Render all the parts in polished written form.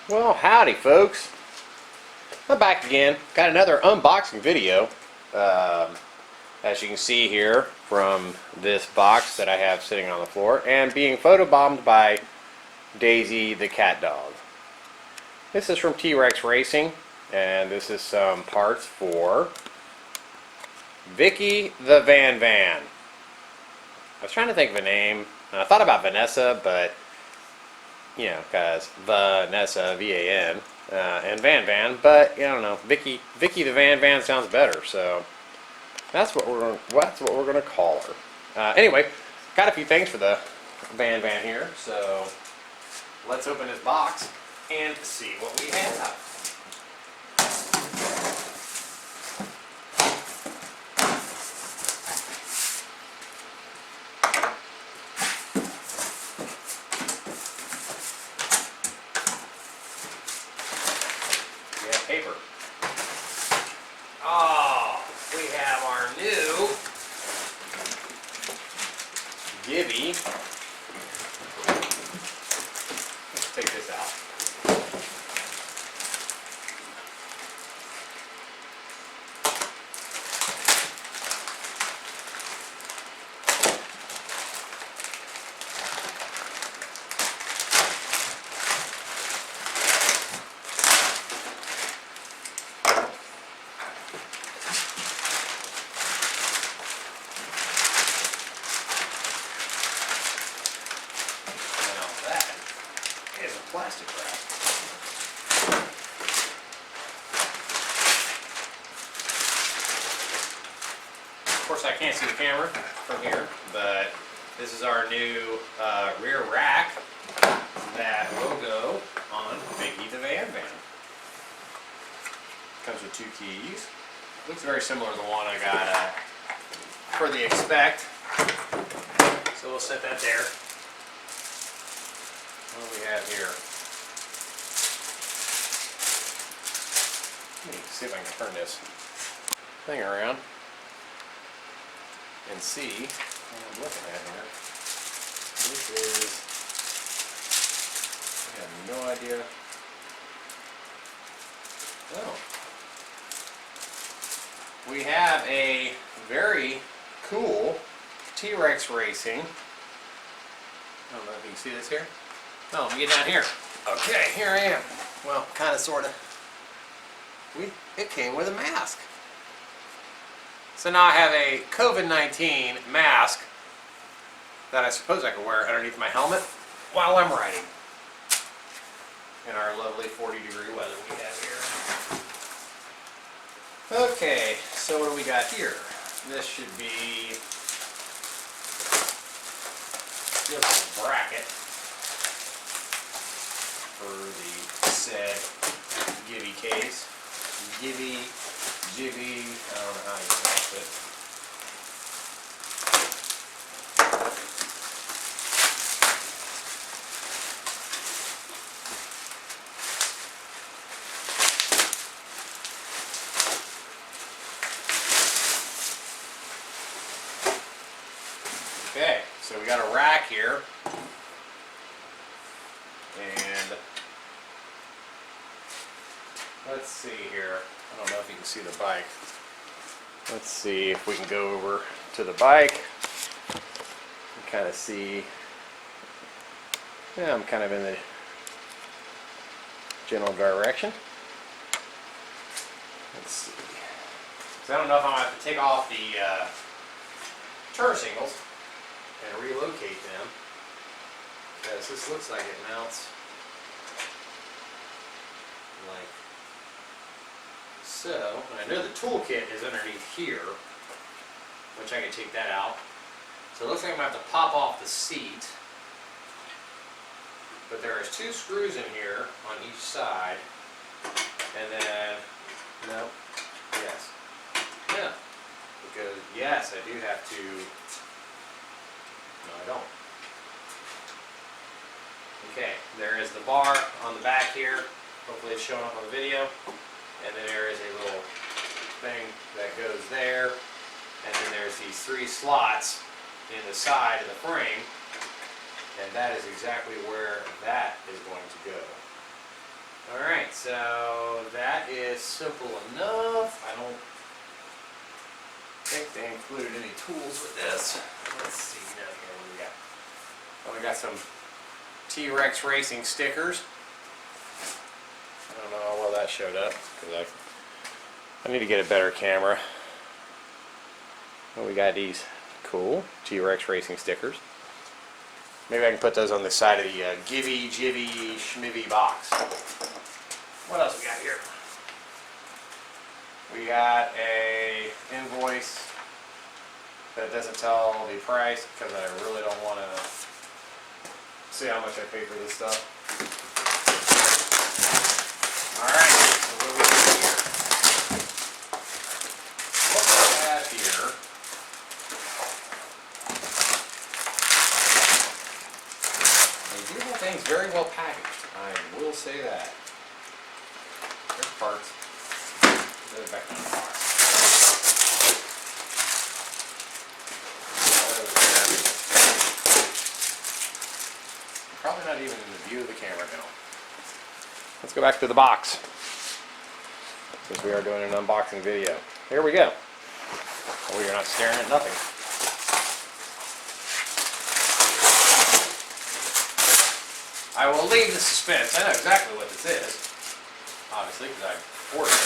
Well, howdy folks. I'm back again. Got another unboxing video. As you can see here from this box that I have sitting on the floor and being photobombed by Daisy the cat dog. This is from T-Rex Racing, and this is some parts for Vicky the VanVan. I was trying to think of a name, and I thought about Vanessa, but you know, because Vanessa, V-A-N, and VanVan, but I don't know, Vicky the VanVan sounds better, so that's what we're gonna call her. Anyway, got a few things for the VanVan here, so let's open this box and see what we have. Paper. Oh, we have our new Givi. Let's take this out. Plastic wrap. Of course, I can't see the camera from here, but this is our new rear rack that will go on Vicky the VanVan. Comes with 2 keys. Looks very similar to the one I got for the Expect. So we'll set that there. What do we have here? Let me see if I can turn this thing around and see what I'm looking at here. This is, I have no idea. Oh. We have a very cool T-Rex Racing. I don't know if you can see this here. Oh, let me get down here. Okay, here I am. Well, kind of, sort of. It came with a mask. So now I have a COVID-19 mask that I suppose I could wear underneath my helmet while I'm riding in our lovely 40-degree weather we have here. Okay, so what do we got here? This should be just a bracket for the said Givi case. Givi, I don't know how you pronounce it. Okay, so we got a rack here. And let's see here. I don't know if you can see the bike. Let's see if we can go over to the bike and kind of see. Yeah, I'm kind of in the general direction. Let's see. So I don't know if I'm going to have to take off the turn signals and relocate them, because this looks like it mounts like so. And I know the toolkit is underneath here, which I can take that out. So it looks like I'm going to have to pop off the seat. But there is 2 screws in here on each side. And then, no, yes. Yeah. Because, yes, I do have to, no I don't. Okay, there is the bar on the back here. Hopefully it's showing up on the video. And then there is a little thing that goes there. And then there's these 3 slots in the side of the frame. And that is exactly where that is going to go. so that is simple enough. I don't think they included any tools with this. Let's see down here what we got. Well, we got some T-Rex racing stickers. I don't know how well that showed up because I need to get a better camera. Well, we got these cool T-Rex racing stickers. Maybe I can put those on the side of the Givi, Schmivy box. What else we got here? We got a invoice that doesn't tell the price because I really don't want to see how much I pay for this stuff. Alright, so what do we do here? What we have here they do have things very well packaged. I will say that. There's parts. Put it back in the box. Probably not even in the view of the camera now. Let's go back to the box, because we are doing an unboxing video. Here we go. We are not staring at nothing. I will leave the suspense. I know exactly what this is, obviously, because I ordered it.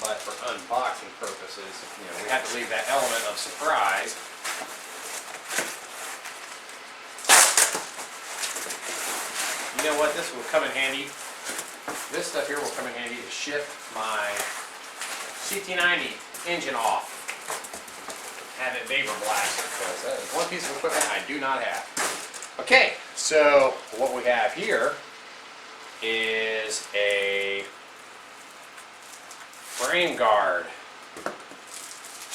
But for unboxing purposes, you know, we have to leave that element of surprise. You know what? This will come in handy. This stuff here will come in handy to ship my CT90 engine off. Have it vapor blasted, because that is one piece of equipment I do not have. Okay, so what we have here is a frame guard.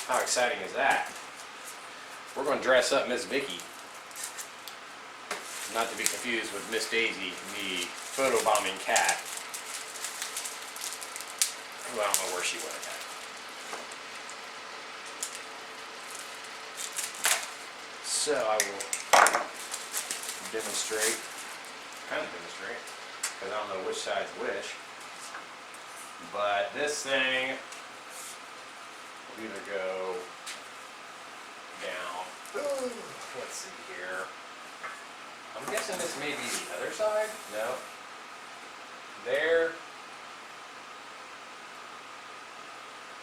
How exciting is that? We're going to dress up Miss Vicky. Not to be confused with Miss Daisy, the photobombing cat. Who I don't know where she went at. So I will demonstrate, because I don't know which side's which. But this thing will either go down. Ooh, let's see here. I'm guessing this may be the other side. No. There.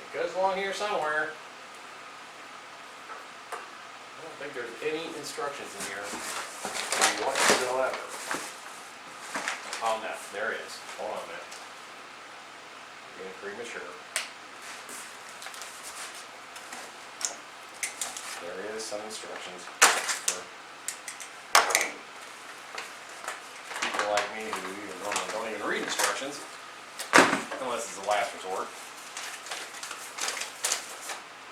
It goes along here somewhere. I don't think there's any instructions in here whatsoever. Oh no, there it is. Hold on a minute. I'm getting premature. There is some instructions for people like me who don't even read instructions, unless it's the last resort.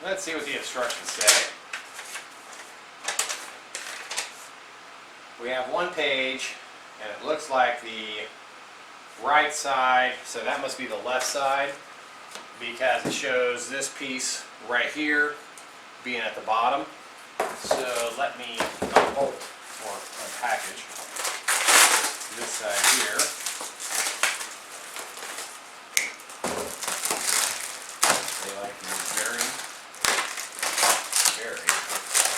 Let's see what the instructions say. We have one page, and it looks like the right side, so that must be the left side, because it shows this piece right here being at the bottom. So let me unbolt or unpackage this side here. They like to use very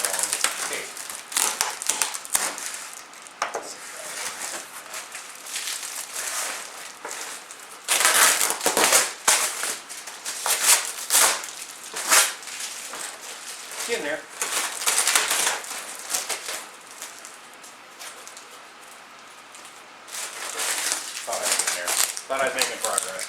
long tape. Get in there. Thought I was making progress.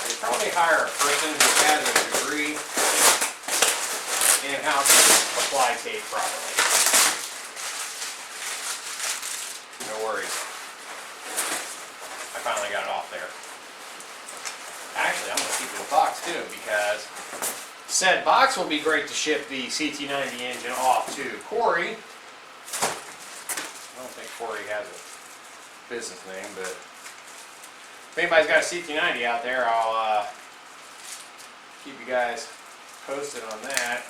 They probably hire a person who has a degree in how to apply tape properly. No worries. I finally got it off there. Actually, I'm going to keep it in the box too, because said box will be great to ship the CT90 engine off to Corey. I don't think Corey has a business name, but if anybody's got a CT90 out there, I'll keep you guys posted on that.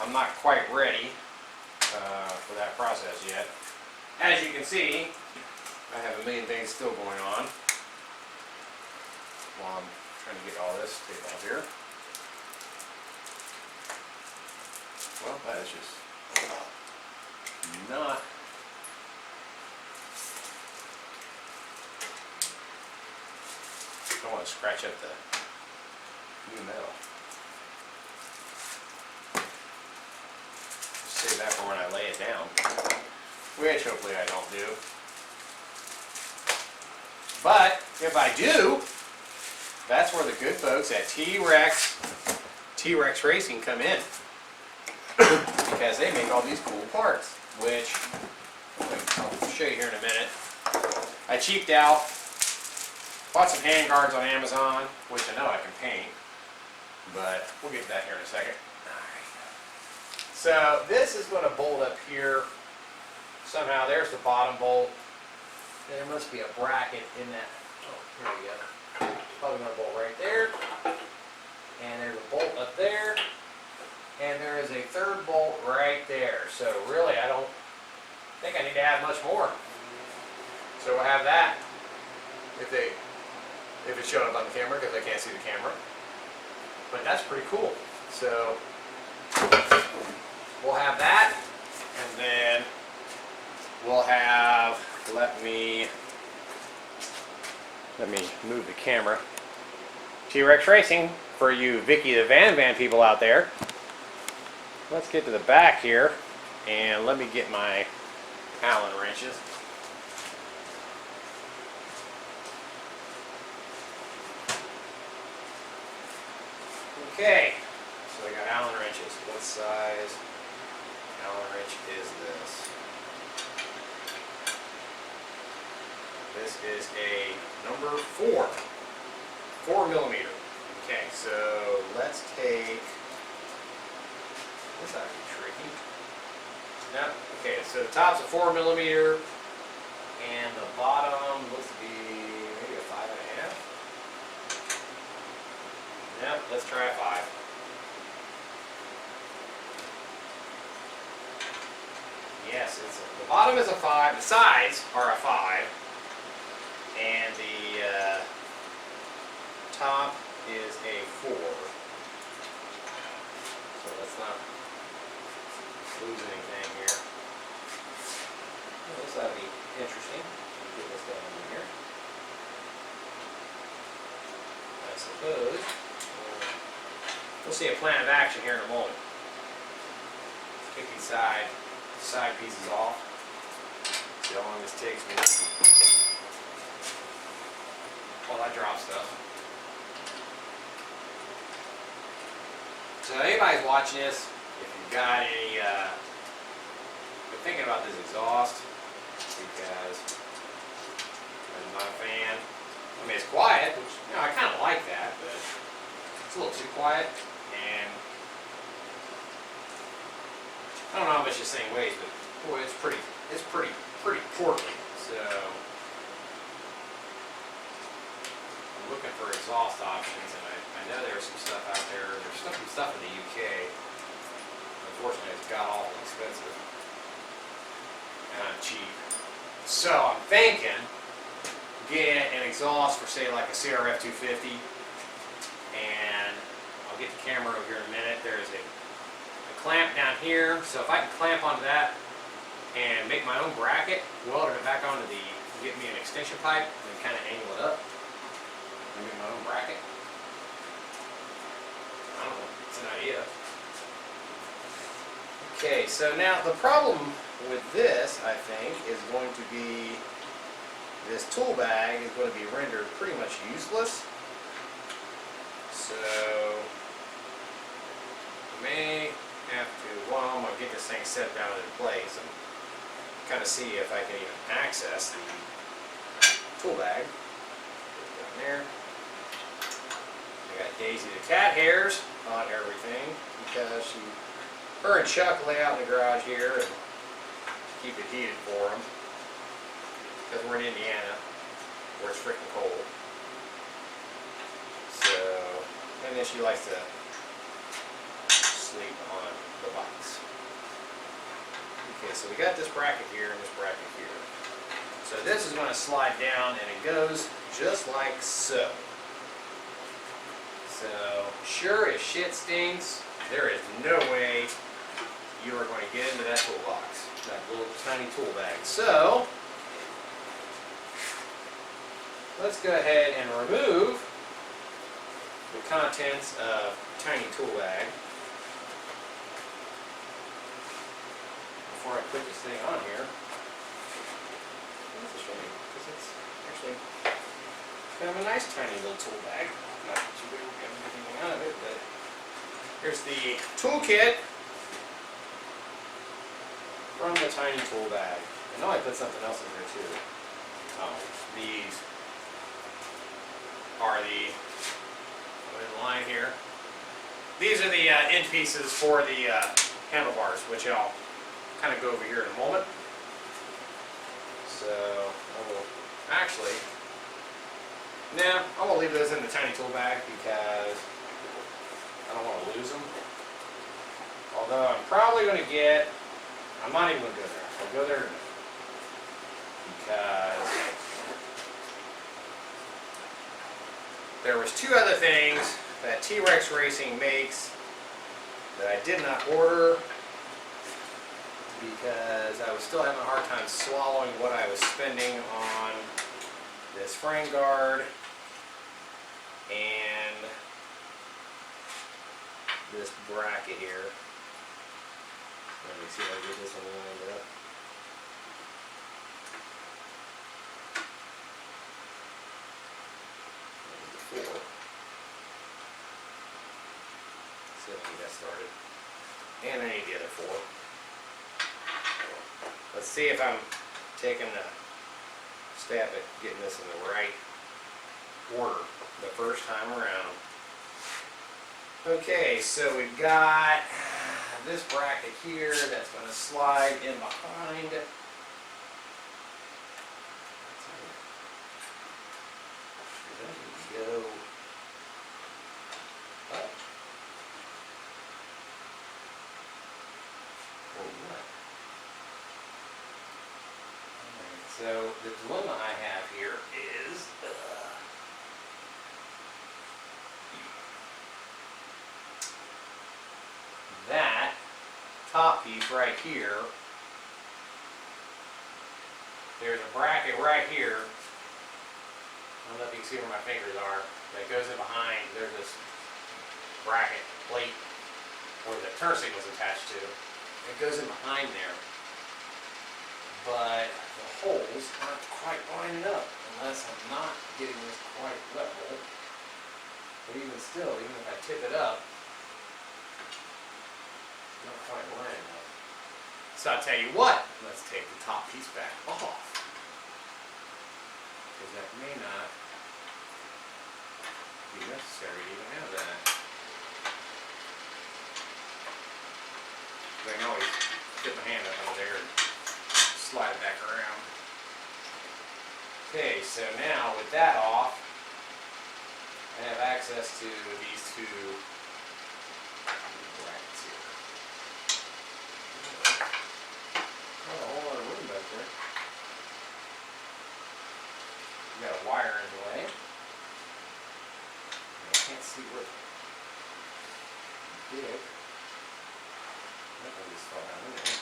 I'm not quite ready for that process yet. As you can see, I have a million things still going on while I'm trying to get all this tape off here. Well, that is just not. I don't want to scratch up the new metal. Just save that for when I lay it down, which hopefully I don't do. But if I do, that's where the good folks at T-Rex Racing come in. Because they make all these cool parts, which I'll show you here in a minute. I cheaped out, bought some hand guards on Amazon, which I know I can paint, but we'll get to that here in a second. Alright. So this is going to bolt up here. Somehow there's the bottom bolt. There must be a bracket in that. Oh, here we go. Probably going to bolt right there. And there's a bolt up there. And there is a third bolt right there. So really, I don't think I need to add much more. So we'll have that if it's showing up on the camera, because I can't see the camera. But that's pretty cool. So we'll have that, and then we'll have, let me move the camera. T-Rex Racing, for you Vicky the VanVan people out there. Let's get to the back here, and let me get my Allen wrenches. Okay, so I got Allen wrenches. What size Allen wrench is this? This is a number 4 millimeter. Okay, so let's take. This ought to be tricky. No, okay, so the top's a 4 millimeter, and the bottom looks to be maybe a 5.5. Yep, let's try a 5. Yes, the bottom is a 5. The sides are a 5, and the top is a 4. So let's not lose anything here. Well, this ought to be interesting. Get this down in here. I suppose we'll see a plan of action here in a moment. Let's take these side pieces off. See how long this takes me. Oh, that drops stuff. So anybody's watching this, if you've got any, been thinking about this exhaust, because I'm not a fan. I mean, it's quiet, which, you know, I kind of like that, but it's a little too quiet, and I don't know how much this thing weighs, but boy, it's pretty portly. So I'm looking for exhaust options, and I know there's some stuff out there. There's some stuff in the UK. Unfortunately, it's got awful expensive, and I'm cheap. So I'm thinking get an exhaust for, say, like a CRF 250, and I'll get the camera over here in a minute. There's a clamp down here, so if I can clamp onto that and make my own bracket, weld it back onto get me an extension pipe, and kind of angle it up and make my own bracket. I don't know, it's an idea. Okay, so now the problem with this, I think, is going to be this tool bag is going to be rendered pretty much useless. So I may have to, well, I'm going to get this thing set down in place and kind of see if I can even access the tool bag. Put it down there. I got Daisy the cat hairs on everything because her and Chuck lay out in the garage here and keep it heated for them, because we're in Indiana, where it's freaking cold. So, and then she likes to sleep on the box. Okay, so we got this bracket here and this bracket here. So this is going to slide down and it goes just like so. So, sure as shit stinks, there is no way you are going to get into that toolbox, that little tiny tool bag. So, let's go ahead and remove the contents of tiny tool bag before I put this thing on here. That's a shame, because it's actually kind of a nice tiny little tool bag. Not that you would get anything out of it, but here's the toolkit from the tiny tool bag. I know I put something else in here too. Oh, these are the, line here. These are the end pieces for the handlebars, which I'll kind of go over here in a moment. So, I will actually, nah, I'm going to leave those in the tiny tool bag because I don't want to lose them. Although I'm probably going to get, I'm not even going to go there. I'll go there because there was two other things that T-Rex Racing makes that I did not order because I was still having a hard time swallowing what I was spending on this frame guard and this bracket here. Let me see if I get this one lined up. Four. See if I can get started. And I need the other four. Let's see if I'm taking a stab at getting this in the right order the first time around. Okay, so we've got this bracket here that's going to slide in behind. Go up. Alright, so the dilemma I have here is that top piece right here. There's a bracket right here. I don't know if you can see where my fingers are. That goes in behind. There's this bracket plate where the turn signal is attached to. It goes in behind there. But the holes aren't quite lining up unless I'm not getting this quite level. But even still, even if I tip it up, it's not quite lining up. So I'll tell you what, let's take the top piece back off. Because that may not be necessary to even have that. I can always get my hand up under there and slide it back around. Okay, so now with that off, I have access to these two brackets here. Not a whole lot of room back there. We got a wire in the way. And I can't see what big. That one just fell down in there.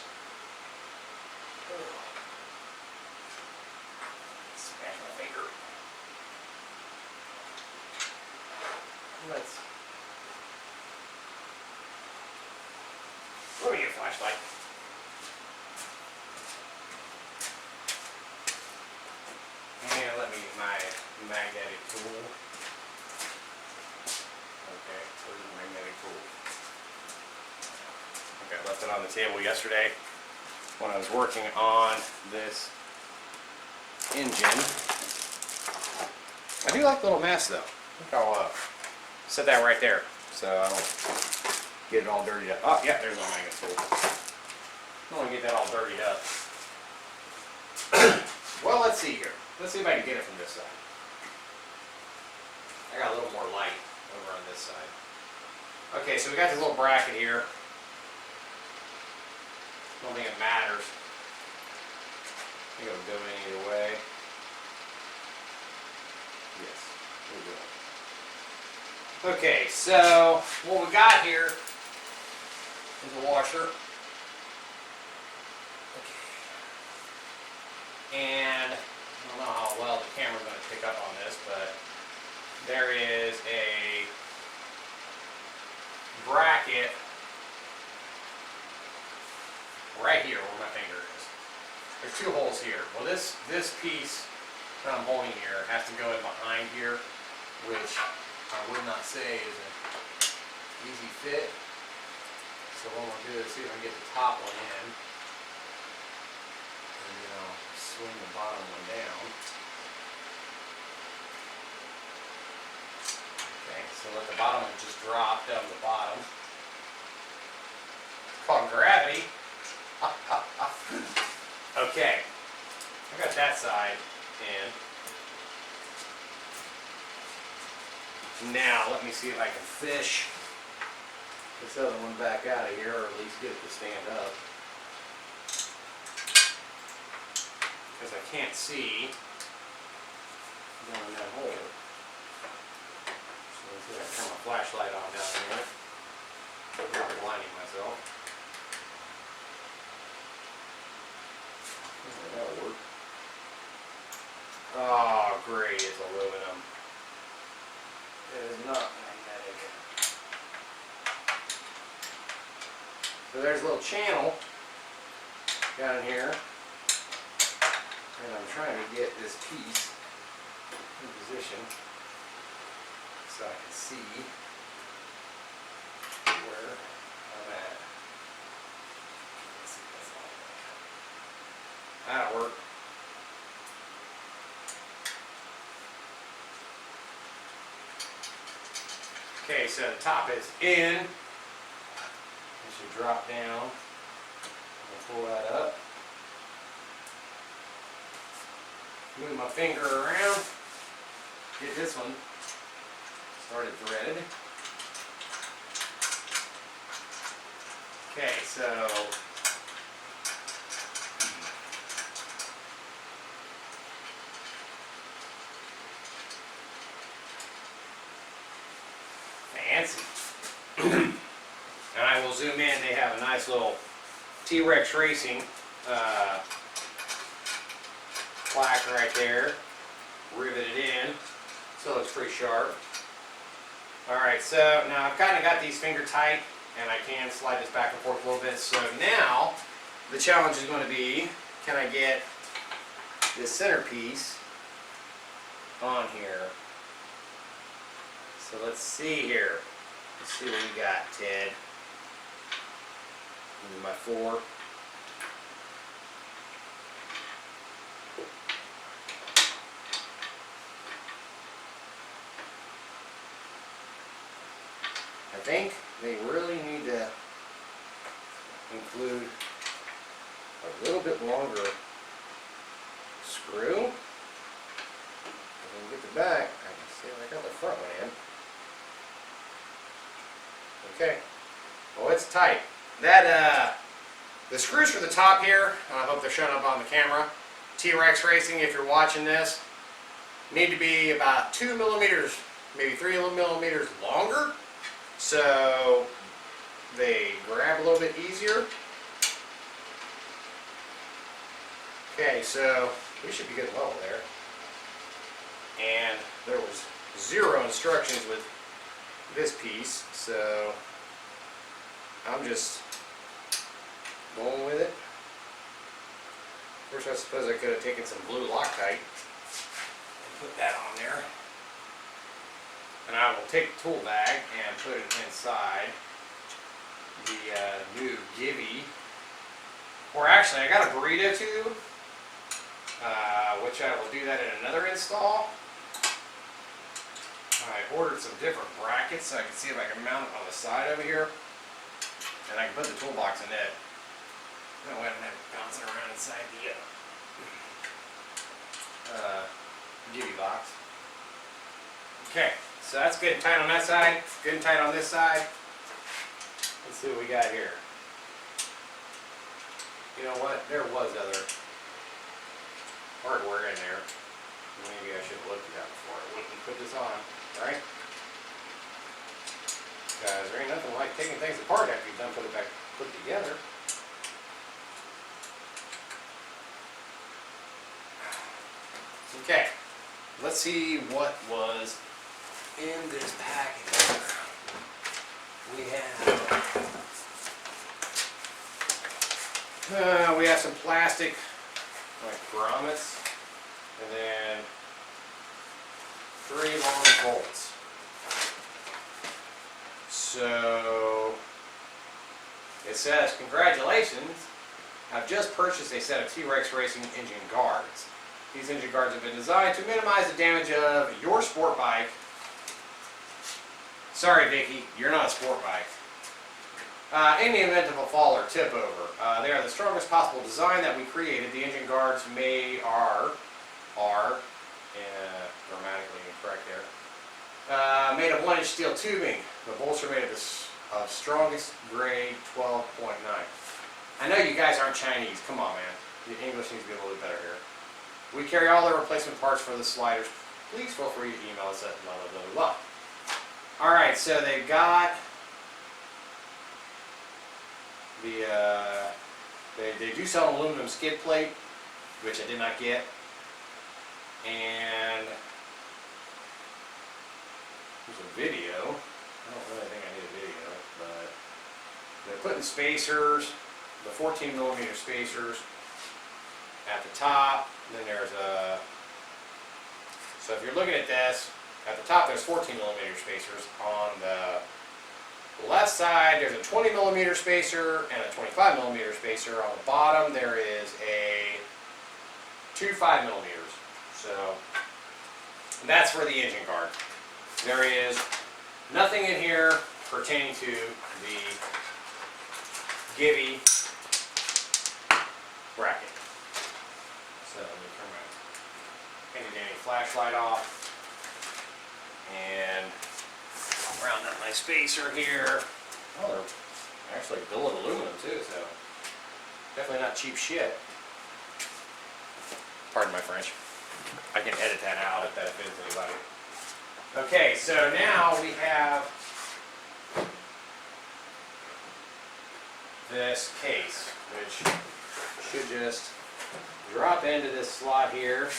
Smash my finger. Let me get a flashlight. And let me get my magnetic tool. Okay, where's the magnetic tool? Okay, I left it on the table yesterday when I was working on this engine. I do like the little mess though. I think I'll set that right there so I don't get it all dirtied up. Oh, yeah, there's my magnet tool. I don't want to get that all dirtied up. Well, let's see here. Let's see if I can get it from this side. I got a little more light over on this side. Okay, so we got this little bracket here. I don't think it matters. I think it'll go in either way. Yes, we'll do it. Okay, so what we got here is a washer. And I don't know how well the camera's going to pick up on this, but there is a bracket right here where my finger is. There's two holes here. Well, this piece that I'm holding here has to go in behind here, which I would not say is an easy fit. So what we'll do is see if I can get the top one in. And then I'll swing the bottom one down. Okay, so let the bottom one just drop down the bottom. It's called gravity. Okay, I got that side in. Now let me see if I can fish this other one back out of here, or at least get it to stand up. Because I can't see down in that hole. So let's see if I can turn my flashlight on down here. I'm blinding myself. That'll work. Oh, great, it's aluminum. It is not magnetic. So there's a little channel down here. And I'm trying to get this piece in position so I can see where I'm at. Let's see what that's like. That'll work. Okay, so the top is in. It should drop down. I'll pull that up. Move my finger around. Get this one started threaded. Okay, so fancy. And I will zoom in. They have a nice little T-Rex Racing plaque right there, riveted in, so it looks pretty sharp. Alright, so now I've kind of got these finger tight, and I can slide this back and forth a little bit. So now the challenge is going to be, can I get this centerpiece on here? So let's see here. Let's see what we got, Ted. This is my 4. I think they really need to include a little bit longer screw. And then get the back. I can see if I got the front one in. Okay. Well, it's tight. That the screws for the top here, I hope they're showing up on the camera. T-Rex Racing, if you're watching this, need to be about 2 millimeters, maybe 3 millimeters longer, so they grab a little bit easier. Okay, so we should be good and level there. And there was 0 instructions with this piece, so I'm just going with it. First, I suppose I could have taken some blue Loctite and put that on there. And I will take the tool bag and put it inside the new Givi. Or actually, I got a burrito tube, which I will do that in another install. I ordered some different brackets so I can see if I can mount it on the side over here. And I can put the toolbox in it. That way I don't have it bouncing around inside the Givi box. Okay, So that's good and tight on that side, good and tight on this side. Let's see what we got here. You know what? There was other hardware in there. Maybe I should have looked at that before I went and put this on, right? Because there ain't nothing like taking things apart after you've done put it together. Okay, let's see what was in this package. We have some plastic, like grommets, and then 3 long bolts. So it says, congratulations, I've just purchased a set of T-Rex Racing engine guards. These engine guards have been designed to minimize the damage of your sport bike. Sorry, Vicky, you're not a sport bike. In the event of a fall or tip over. They are the strongest possible design that we created. The engine guards are grammatically incorrect there, made of 1-inch steel tubing. The bolts are made of strongest grade 12.9. I know you guys aren't Chinese. Come on, man. Your English needs to be a little bit better here. We carry all the replacement parts for the sliders. Please feel free to email us at blah, blah, blah, blah. Alright, so they've got the, they do sell an aluminum skid plate, which I did not get. And there's a video. I don't really think I need a video, but they're putting spacers, the 14mm spacers at the top. Then there's a, so if you're looking at this, at the top there's 14mm spacers. On the left side there's a 20mm spacer and a 25mm spacer. On the bottom there is a 2 5mm. So that's for the engine guard. There is nothing in here pertaining to the Givi bracket. So let me turn my handy dandy flashlight off and I'll round up my spacer here. Oh, they're actually billet aluminum too, so definitely not cheap shit. Pardon my French. I can edit that out if that offends anybody. Okay, so now we have this case, which should just drop into this slot here.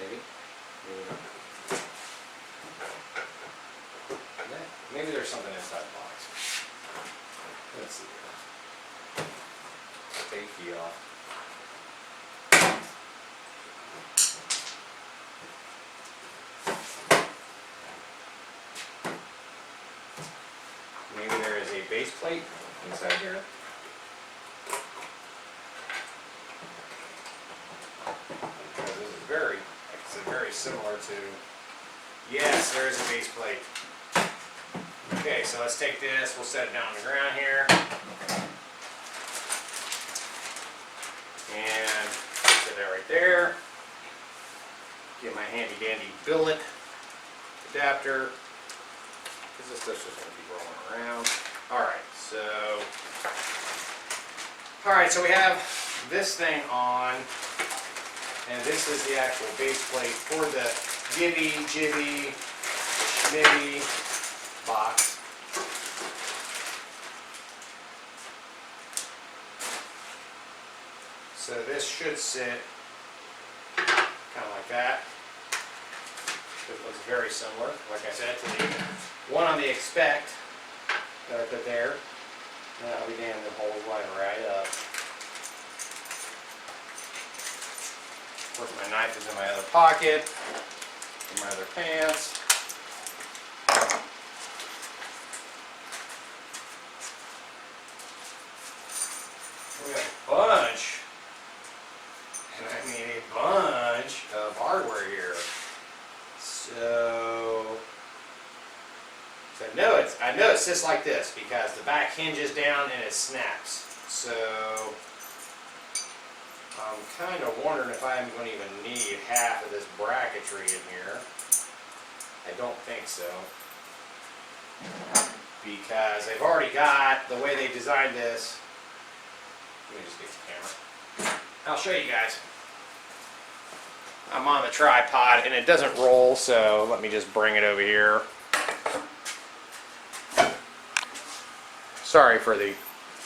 Maybe. Maybe there's something inside the box. Let's see here. Take key off. Maybe there is a base plate inside here. Because this is very, like I said, very similar to, yes, there is a base plate. Okay, so let's take this, we'll set it down on the ground here. And set that right there. Get my handy dandy billet adapter. Because this stuff's just going to keep rolling around. Alright, so we have this thing on, and this is the actual base plate for the Givi, Schmitty box. So this should sit kind of like that. It looks very similar, like I said, to the one on the Expect that I put there. That'll be damn, the holes line right up. Of course, my knife is in my other pocket, in my other pants. We got a bunch, and I mean a bunch of hardware here. So I know it sits like this because the back hinges down and it snaps. So I'm kind of wondering if I'm going to even need half of this bracketry in here. I don't think so. Because they've already got, the way they designed this, let me just get the camera. I'll show you guys. I'm on the tripod and it doesn't roll, so let me just bring it over here. Sorry for the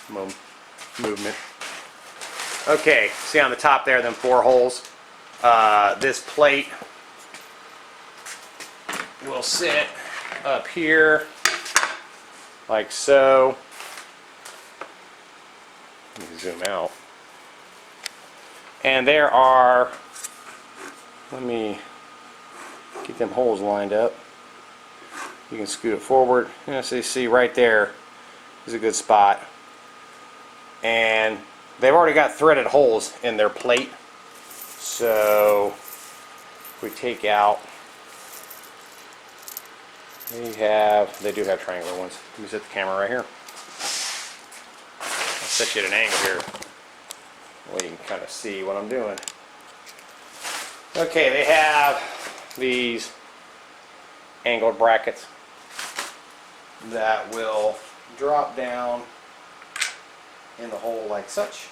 movement. Okay, see on the top there, them 4 holes. This plate will sit up here like so. Let me zoom out. And there are, let me get them holes lined up. You can scoot it forward. So you see right there is a good spot. And they've already got threaded holes in their plate. So if we take out, they do have triangular ones. Let me set the camera right here. I'll set you at an angle here where you can kind of see what I'm doing. Okay, they have these angled brackets that will drop down in the hole like such.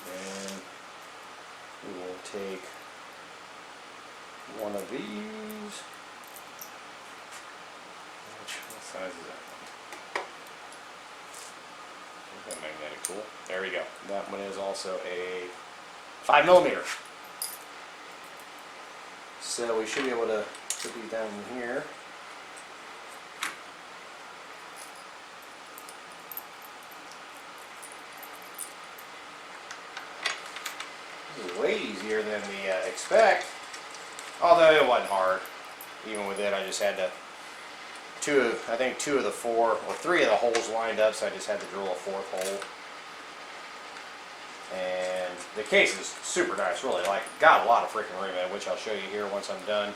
Then we will take one of these. What size is that? That magnetic tool. There we go. That one is also a 5mm. So we should be able to put these down in here. This is way easier than we expect. Although it wasn't hard. Even with it, I just had to, I think 2 of the 4, or 3 of the holes lined up, so I just had to drill a 4th hole. And the case is super nice, really. Like, got a lot of freaking room in it, which I'll show you here once I'm done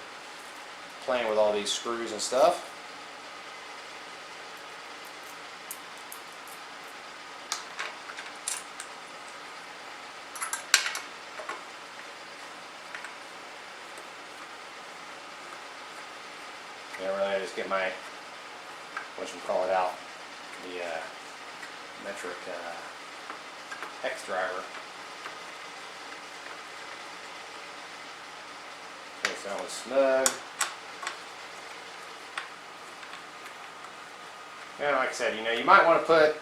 playing with all these screws and stuff. Yeah, really, I just get my, call it out, the metric X driver. Okay, so that one's snug. And like I said, you might want to put,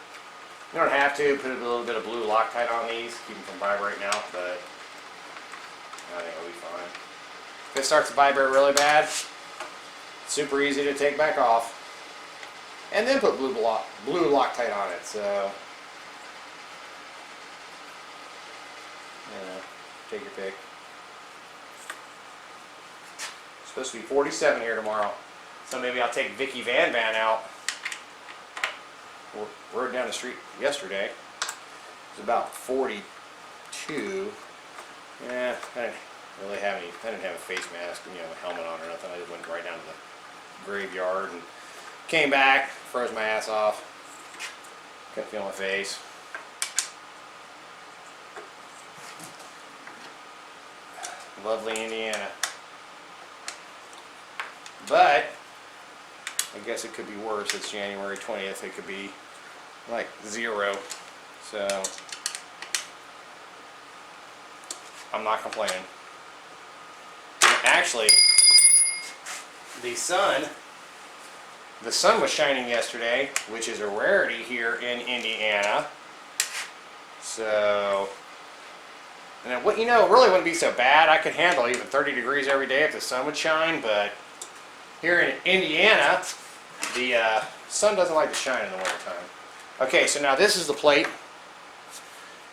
you don't have to, put a little bit of blue Loctite on these, keep them from vibrating out, but I think it'll be fine. If it starts to vibrate really bad, super easy to take back off. And then put blue Loctite on it, so take your pick. It's supposed to be 47 here tomorrow, so maybe I'll take VanVan out. Rode down the street yesterday. It was about 42. Yeah, I didn't really have any. I didn't have a face mask, a helmet on or nothing. I just went right down to the graveyard and came back, froze my ass off. Couldn't feel my face. Lovely Indiana. But I guess it could be worse. It's January 20th. It could be like 0. So I'm not complaining. Actually, the sun was shining yesterday, which is a rarity here in Indiana. So, and what it really wouldn't be so bad. I could handle even 30 degrees every day if the sun would shine, but here in Indiana, the sun doesn't like to shine in the wintertime. Okay, so now this is the plate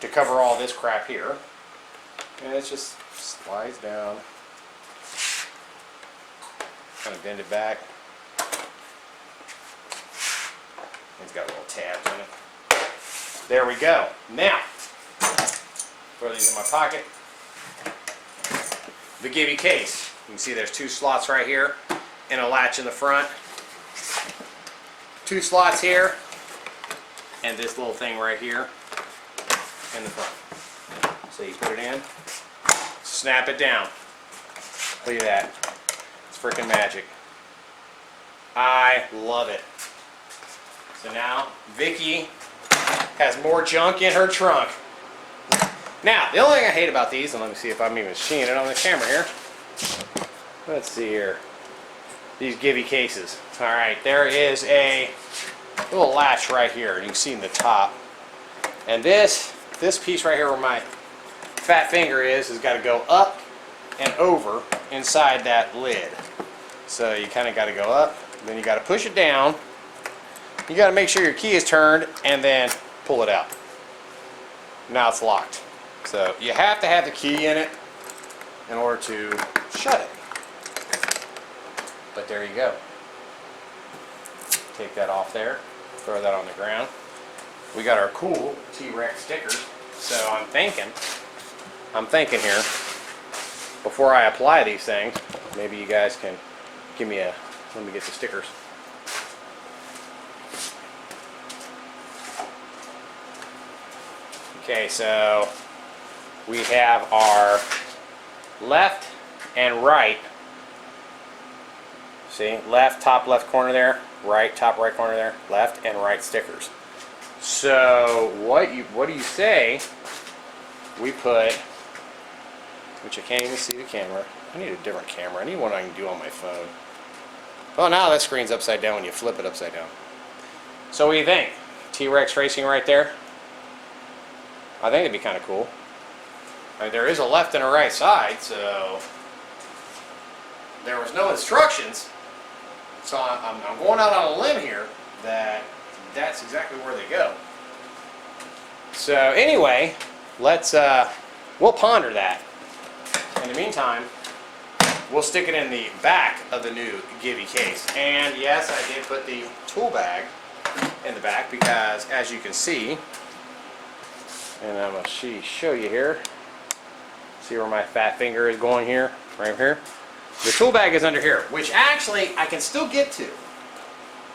to cover all this crap here. And it just slides down. Kind of bend it back. It's got little tabs in it. There we go. Now, throw these in my pocket. The Givi case. You can see there's 2 slots right here and a latch in the front. 2 slots here and this little thing right here in the front. So you put it in, snap it down. Look at that. It's freaking magic. I love it. So now Vicky has more junk in her trunk. Now, the only thing I hate about these, and let me see if I'm even seeing it on the camera here. Let's see here. These Givi cases. Alright, there is a little latch right here, and you can see in the top. And this piece right here where my fat finger is has got to go up and over inside that lid. So you kind of got to go up, then you got to push it down. You got to make sure your key is turned and then pull it out. Now it's locked. So you have to have the key in it in order to shut it. But there you go. Take that off there, throw that on the ground. We got our cool T-Rex stickers. So I'm thinking here, before I apply these things, maybe you guys can give me let me get the stickers. Okay, so we have our left and right. See, left, top left corner there, right, top right corner there, left and right stickers. So what do you say we put, which I can't even see the camera. I need a different camera. I need one I can do on my phone. Oh, now that screen's upside down when you flip it upside down. So what do you think? T-Rex racing right there? I think it'd be kind of cool. I mean, there is a left and a right side, so there was no instructions. So I'm going out on a limb here that that's exactly where they go. So anyway, we'll ponder that. In the meantime, we'll stick it in the back of the new Givi case. And yes, I did put the tool bag in the back because, as you can see, and I'm going to show you here. See where my fat finger is going here? Right here. The tool bag is under here, which actually I can still get to.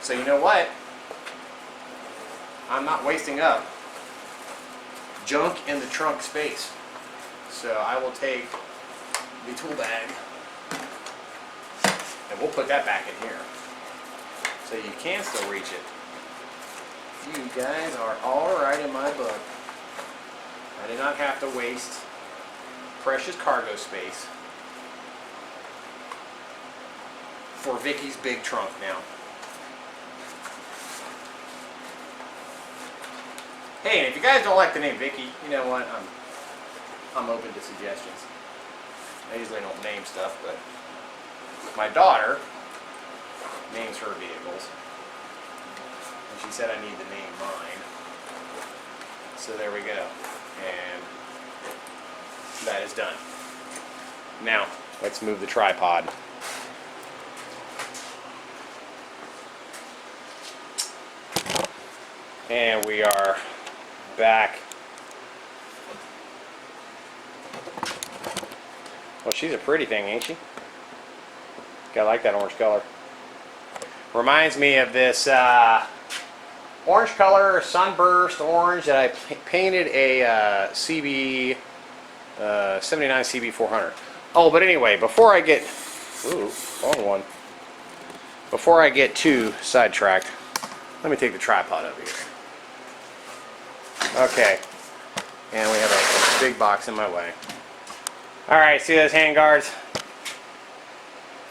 So you know what? I'm not wasting up junk in the trunk space. So I will take the tool bag and we'll put that back in here. So you can still reach it. You guys are all right in my book. I did not have to waste precious cargo space for Vicky's big trunk now. Hey, and if you guys don't like the name Vicky, you know what? I'm open to suggestions. I usually don't name stuff, but my daughter names her vehicles, and she said I need to name mine. So there we go. And that is done. Now, let's move the tripod. And we are back. Well, she's a pretty thing, ain't she? I like that orange color. Reminds me of this orange color, sunburst orange that I painted a CB 79 CB 400. Oh, but anyway, before I get wrong one. Before I get too sidetracked, let me take the tripod over here. Okay, and we have a big box in my way. All right, see those hand guards?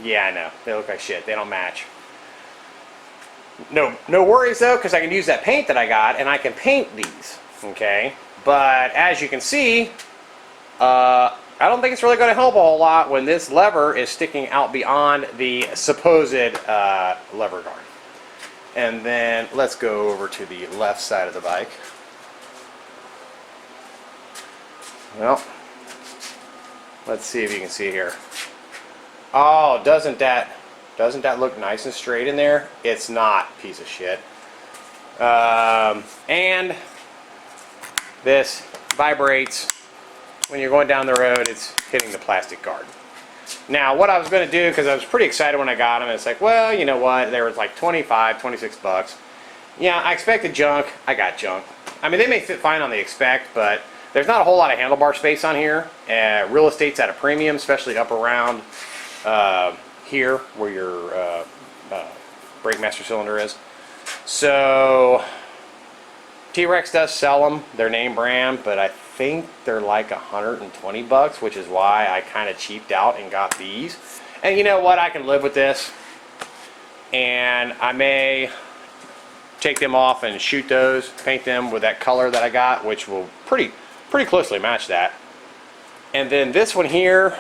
Yeah, I know they look like shit. They don't match. No worries though, because I can use that paint that I got, and I can paint these. Okay, but as you can see, I don't think it's really going to help a whole lot when this lever is sticking out beyond the supposed lever guard. And then let's go over to the left side of the bike. Well, let's see if you can see here. Oh, doesn't that look nice and straight in there? It's not, piece of shit. And this vibrates when you're going down the road. It's hitting the plastic guard. Now, what I was going to do, because I was pretty excited when I got them, it's like, well, you know what? They were like 25, 26 bucks. Yeah, I expected junk. I got junk. I mean, they may fit fine on the expect, but there's not a whole lot of handlebar space on here. Real estate's at a premium, especially up around here where your brake master cylinder is. So T-Rex does sell them. They're name brand, but I think they're like 120 bucks, which is why I kind of cheaped out and got these. And you know what? I can live with this. And I may take them off and shoot those, paint them with that color that I got, which will pretty closely match that. And then this one here,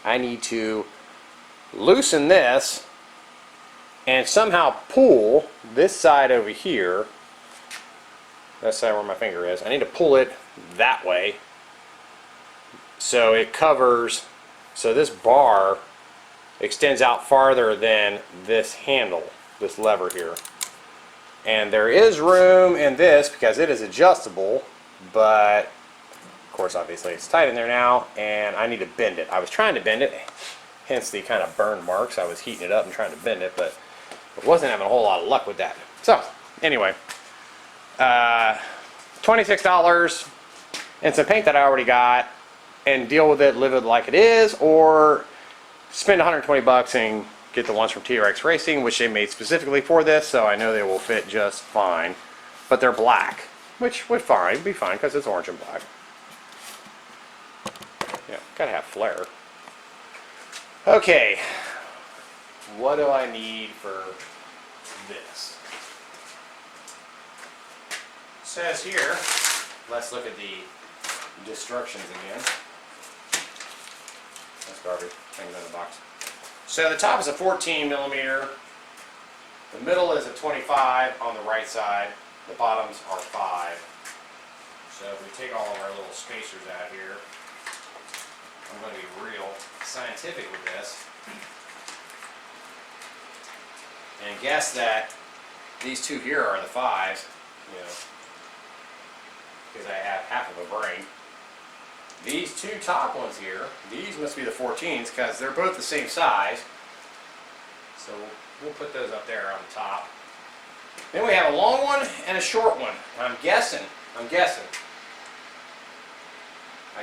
I need to loosen this and somehow pull this side over here, that side where my finger is. I need to pull it that way so it covers, so this bar extends out farther than this handle, this lever here. And there is room in this because it is adjustable, but of course obviously it's tight in there now, and I need to bend it. I was trying to bend it, hence the kind of burn marks. I was heating it up and trying to bend it, but I wasn't having a whole lot of luck with that. So anyway, $26 and some paint that I already got, and deal with it, live it like it is, or spend 120 bucks and get the ones from T-Rex Racing, which they made specifically for this, so I know they will fit just fine. But they're black, which would be fine because it's orange and black. Yeah, gotta have flair. Okay, what do I need for this? It says here, let's look at the instructions again. That's garbage, hanging in the box. So the top is a 14 millimeter, the middle is a 25 on the right side, the bottoms are 5. So if we take all of our little spacers out here, I'm going to be real scientific with this and guess that these two here are the 5s, you know, because I have half of a brain. These two top ones here, these must be the 14s because they're both the same size. So we'll put those up there on the top. Then we have a long one and a short one. I'm guessing. I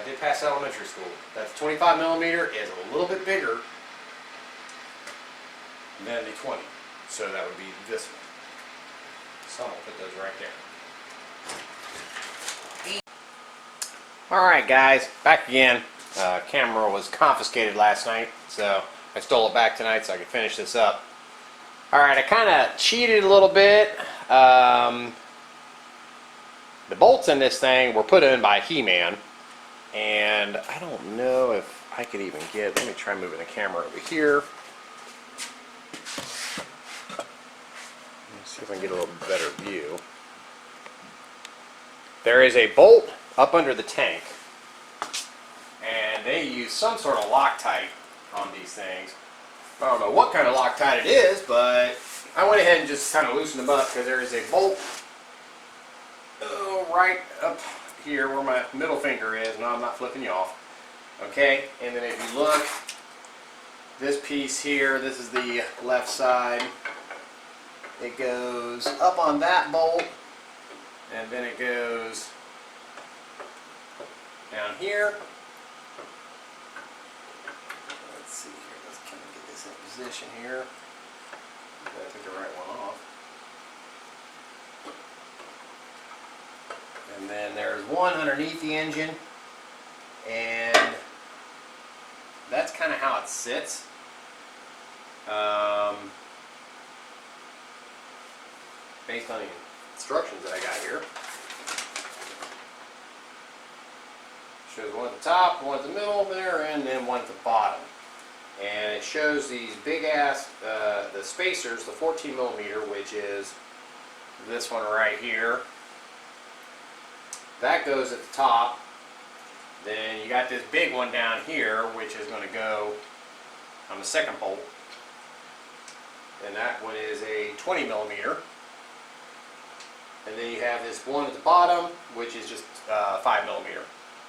did pass elementary school. That 25 millimeter is a little bit bigger than the 20. So that would be this one. So I'm going to put those right there. Alright guys, back again. Camera was confiscated last night, so I stole it back tonight so I could finish this up. Alright, I kind of cheated a little bit. The bolts in this thing were put in by He-Man, and I don't know if I could even get, let me try moving the camera over here. Let's see if I can get a little better view. There is a bolt up under the tank, and they use some sort of Loctite on these things. I don't know what kind of Loctite it is, but I went ahead and just kind of loosened them up because there is a bolt right up here where my middle finger is. No, I'm not flipping you off. Okay, and then if you look, this piece here, this is the left side. It goes up on that bolt, and then it goes down here. Let's see here, let's kind of get this in position here. I took the right one off. And then there's one underneath the engine, and that's kind of how it sits. Based on the instructions that I got here. Shows one at the top, one at the middle there, and then one at the bottom. And it shows these big ass, the spacers, the 14 millimeter, which is this one right here. That goes at the top. Then you got this big one down here, which is going to go on the second bolt. And that one is a 20 millimeter. And then you have this one at the bottom, which is just 5 millimeter.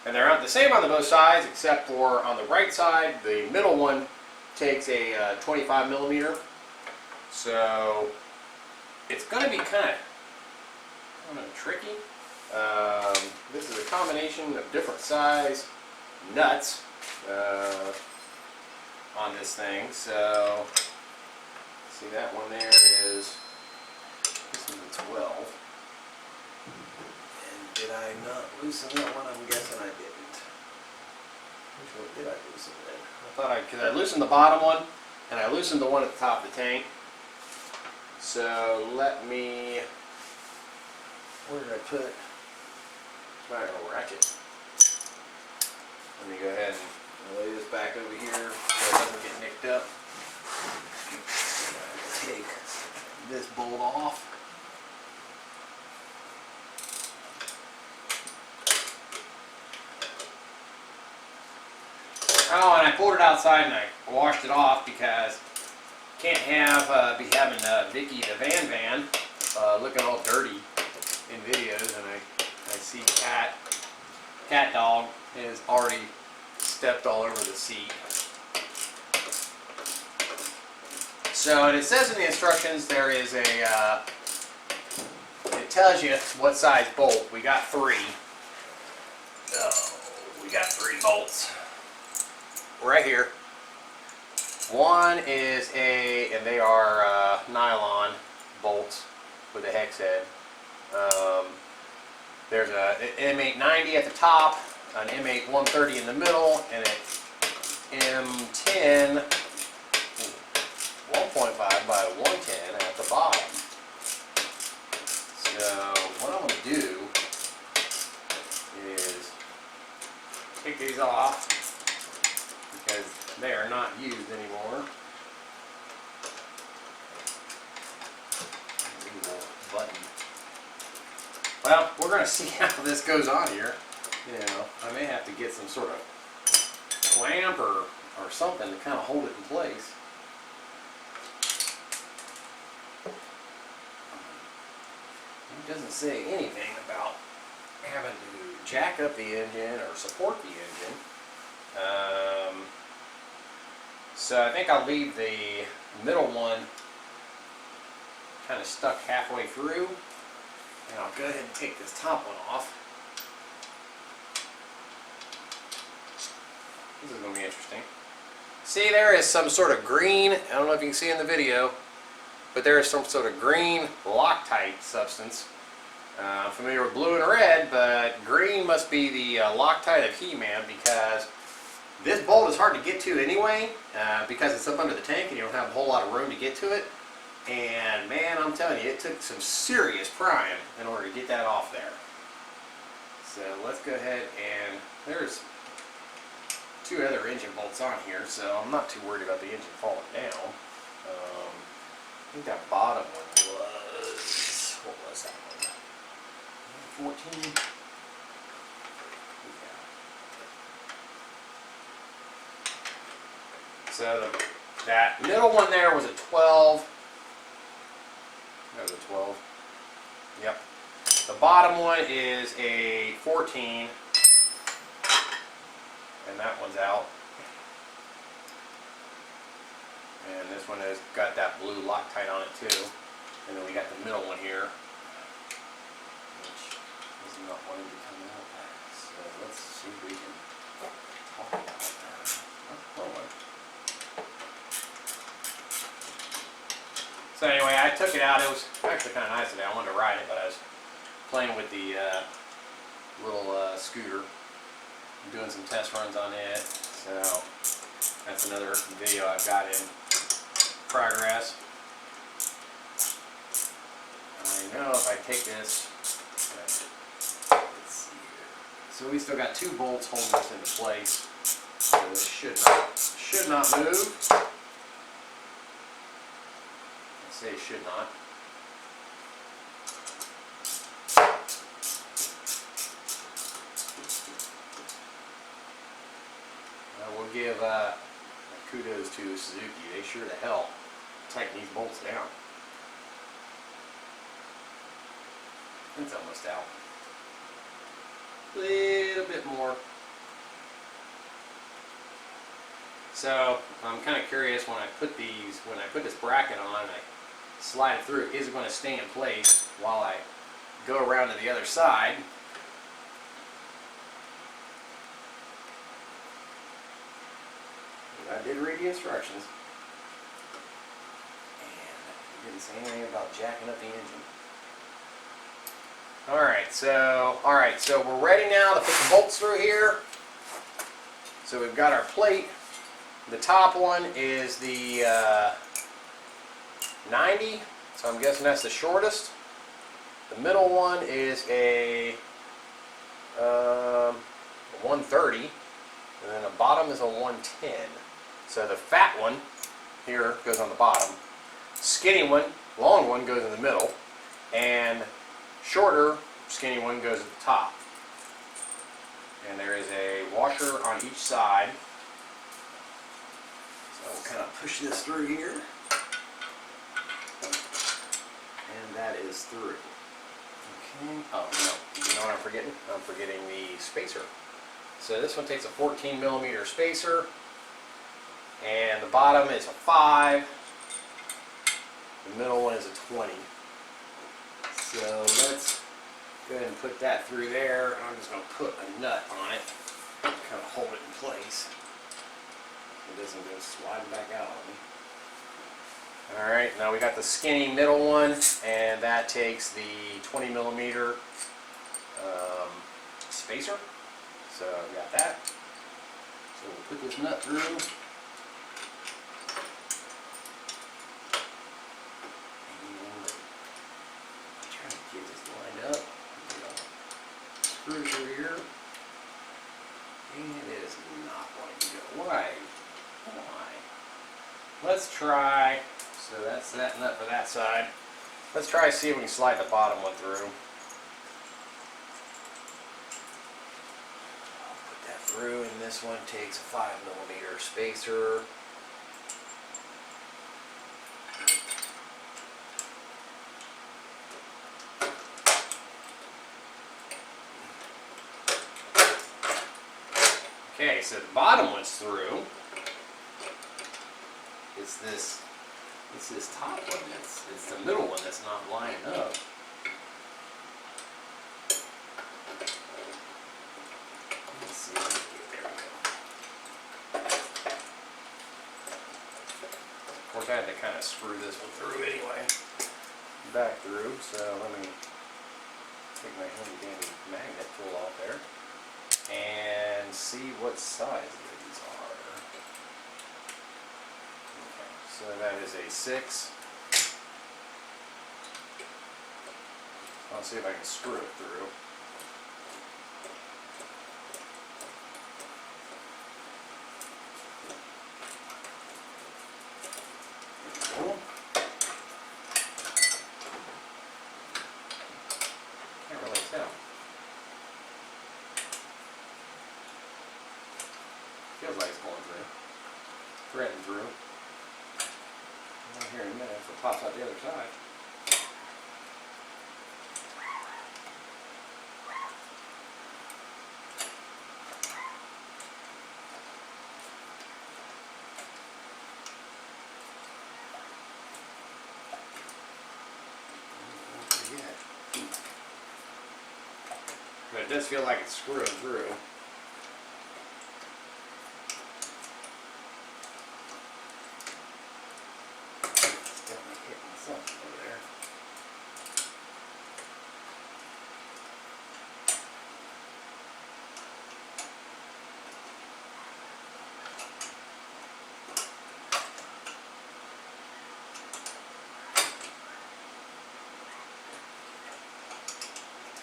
And they're the same on the both sides, except for on the right side, the middle one takes a 25 millimeter. So it's going to be kind of, I don't know, tricky. This is a combination of different size nuts on this thing. So see, that one there is, this is a 12. And did I not loosen that one? I'm guessing I didn't. Which one did I loosen then? I thought because I loosened the bottom one and I loosened the one at the top of the tank. So let me, where did I put my ratchet? Let me go ahead and lay this back over here so it doesn't get nicked up. Take this bolt off. Oh, and I pulled it outside and I washed it off because can't have be having Vicky the VanVan looking all dirty in videos, and I see cat dog has already stepped all over the seat. So, and it says in the instructions there is a it tells you what size bolt. We got 3. Oh, we got 3 bolts right here. One is and they are nylon bolts with a hex head. There's an M890 at the top, an M8 130 in the middle, and an M10 1.5 by 110 at the bottom. So what I'm going to do is take these off because they are not used anymore. Button. Well, we're going to see how this goes on here. You know, I may have to get some sort of clamp or something to kind of hold it in place. It doesn't say anything about having to jack up the engine or support the engine. So I think I'll leave the middle one kind of stuck halfway through, and I'll go ahead and take this top one off. This is going to be interesting. See, there is some sort of green, I don't know if you can see in the video, but there is some sort of green Loctite substance. I'm familiar with blue and red, but green must be the Loctite of He-Man, because this bolt is hard to get to anyway, because it's up under the tank and you don't have a whole lot of room to get to it. And man, I'm telling you, it took some serious prying in order to get that off there. So let's go ahead, and there's 2 other engine bolts on here, so I'm not too worried about the engine falling down. I think that bottom one was, what was that one? 14? Yeah. So that middle one there was a 12. That was a 12. Yep. The bottom one is a 14. And that one's out. And this one has got that blue Loctite on it too. And then we got the middle one here, which is not wanting to come out. So let's see if we can talk about that. So anyway, I took it out. It was actually kind of nice today. I wanted to ride it, but I was playing with the little scooter, doing some test runs on it. So that's another video I've got in progress. I know if I take this, let's see here. So we still got 2 bolts holding this into place. So this should not move. I say should not. We'll give kudos to Suzuki. They sure the hell tighten these bolts down. It's almost out. little bit more. So I'm kind of curious when I put this bracket on and I slide it through, is it going to stay in place while I go around to the other side? I did read the instructions. And it didn't say anything about jacking up the engine. Alright, so we're ready now to put the bolts through here. So we've got our plate. The top one is the 90, so I'm guessing that's the shortest. The middle one is a 130, and then the bottom is a 110. So the fat one here goes on the bottom. Skinny one, long one goes in the middle, and shorter, skinny one goes at the top. And there is a washer on each side. So we'll kind of push this through here. And that is through. Okay. Oh no, you know what I'm forgetting? I'm forgetting the spacer. So this one takes a 14 millimeter spacer. And the bottom is a 5. The middle one is a 20. So let's go ahead and put that through there. I'm just going to put a nut on it, kind of hold it in place. It doesn't go sliding back out on me. Alright, now we got the skinny middle one, and that takes the 20 millimeter spacer. So we got that. So we'll put this nut through. Screw through here, and it is not going to go. Why? Let's try. So that's that nut for that side. Let's try to see if we can slide the bottom one through. I'll put that through, and this one takes a 5 millimeter spacer. Okay, so the bottom one's through. It's this top one it's the middle one that's not lining up. Let's see if we can get there. We go. Of course, I had to kind of screw this one through anyway. Back through, so let me take my handy dandy magnet tool off there and see what size these are. Okay, so that is a 6. I'll see if I can screw it through. Can't really tell. Feels like it's going through. Threading through. Here in a minute if it pops out the other side. But it does feel like it's screwing through.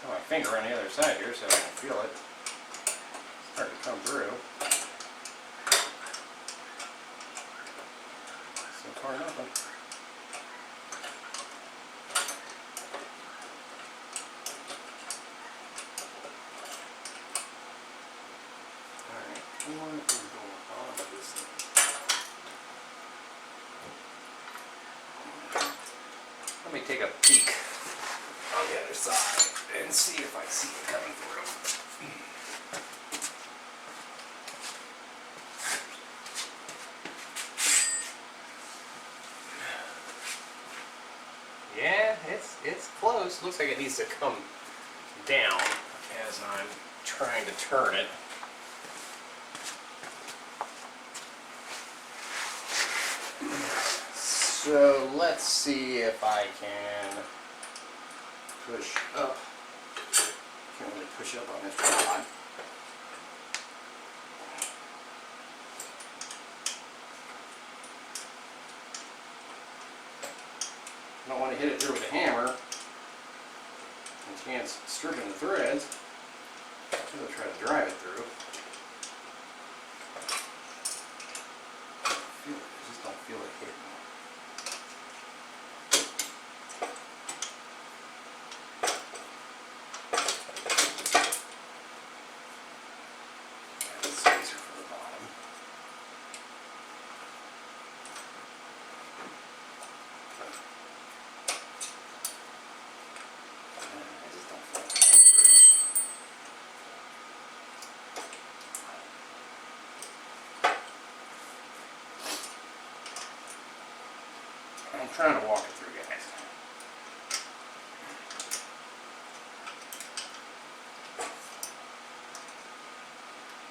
My finger on the other side here so I can feel it start to come through. So far nothing. Alright, what is going on with this thing? Let me take a peek on the other side and see if I see it coming through. Yeah, it's close. Looks like it needs to come down as I'm trying to turn it. So let's see if I can push up. Can't really push up on this rod. I don't want to hit it through with a hammer. And chance stripping the threads. I'm going to try to drive it through. I just don't feel it hitting. I'm trying to walk it through, guys.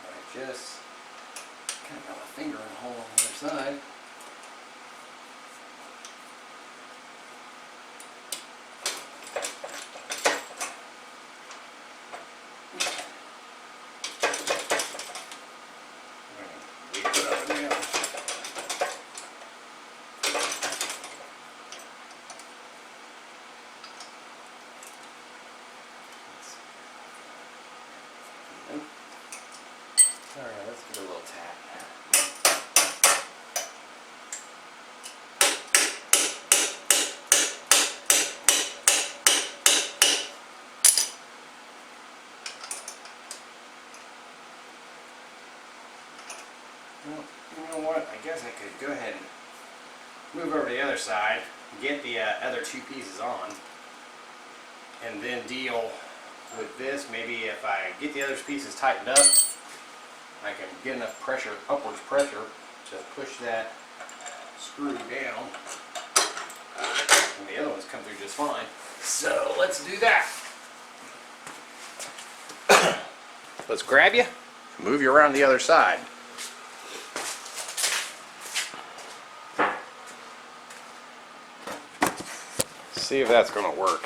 I just kind of got my finger in a hole on the other side. Alright, let's give it a little tap. Well, you know what? I guess I could go ahead and move over to the other side, get the other two pieces on, and then deal with this. Maybe if I get the other pieces tightened up, I can get enough pressure, upwards pressure, to push that screw down, and the other ones come through just fine. So let's do that. Let's grab you, move you around the other side. See if that's going to work.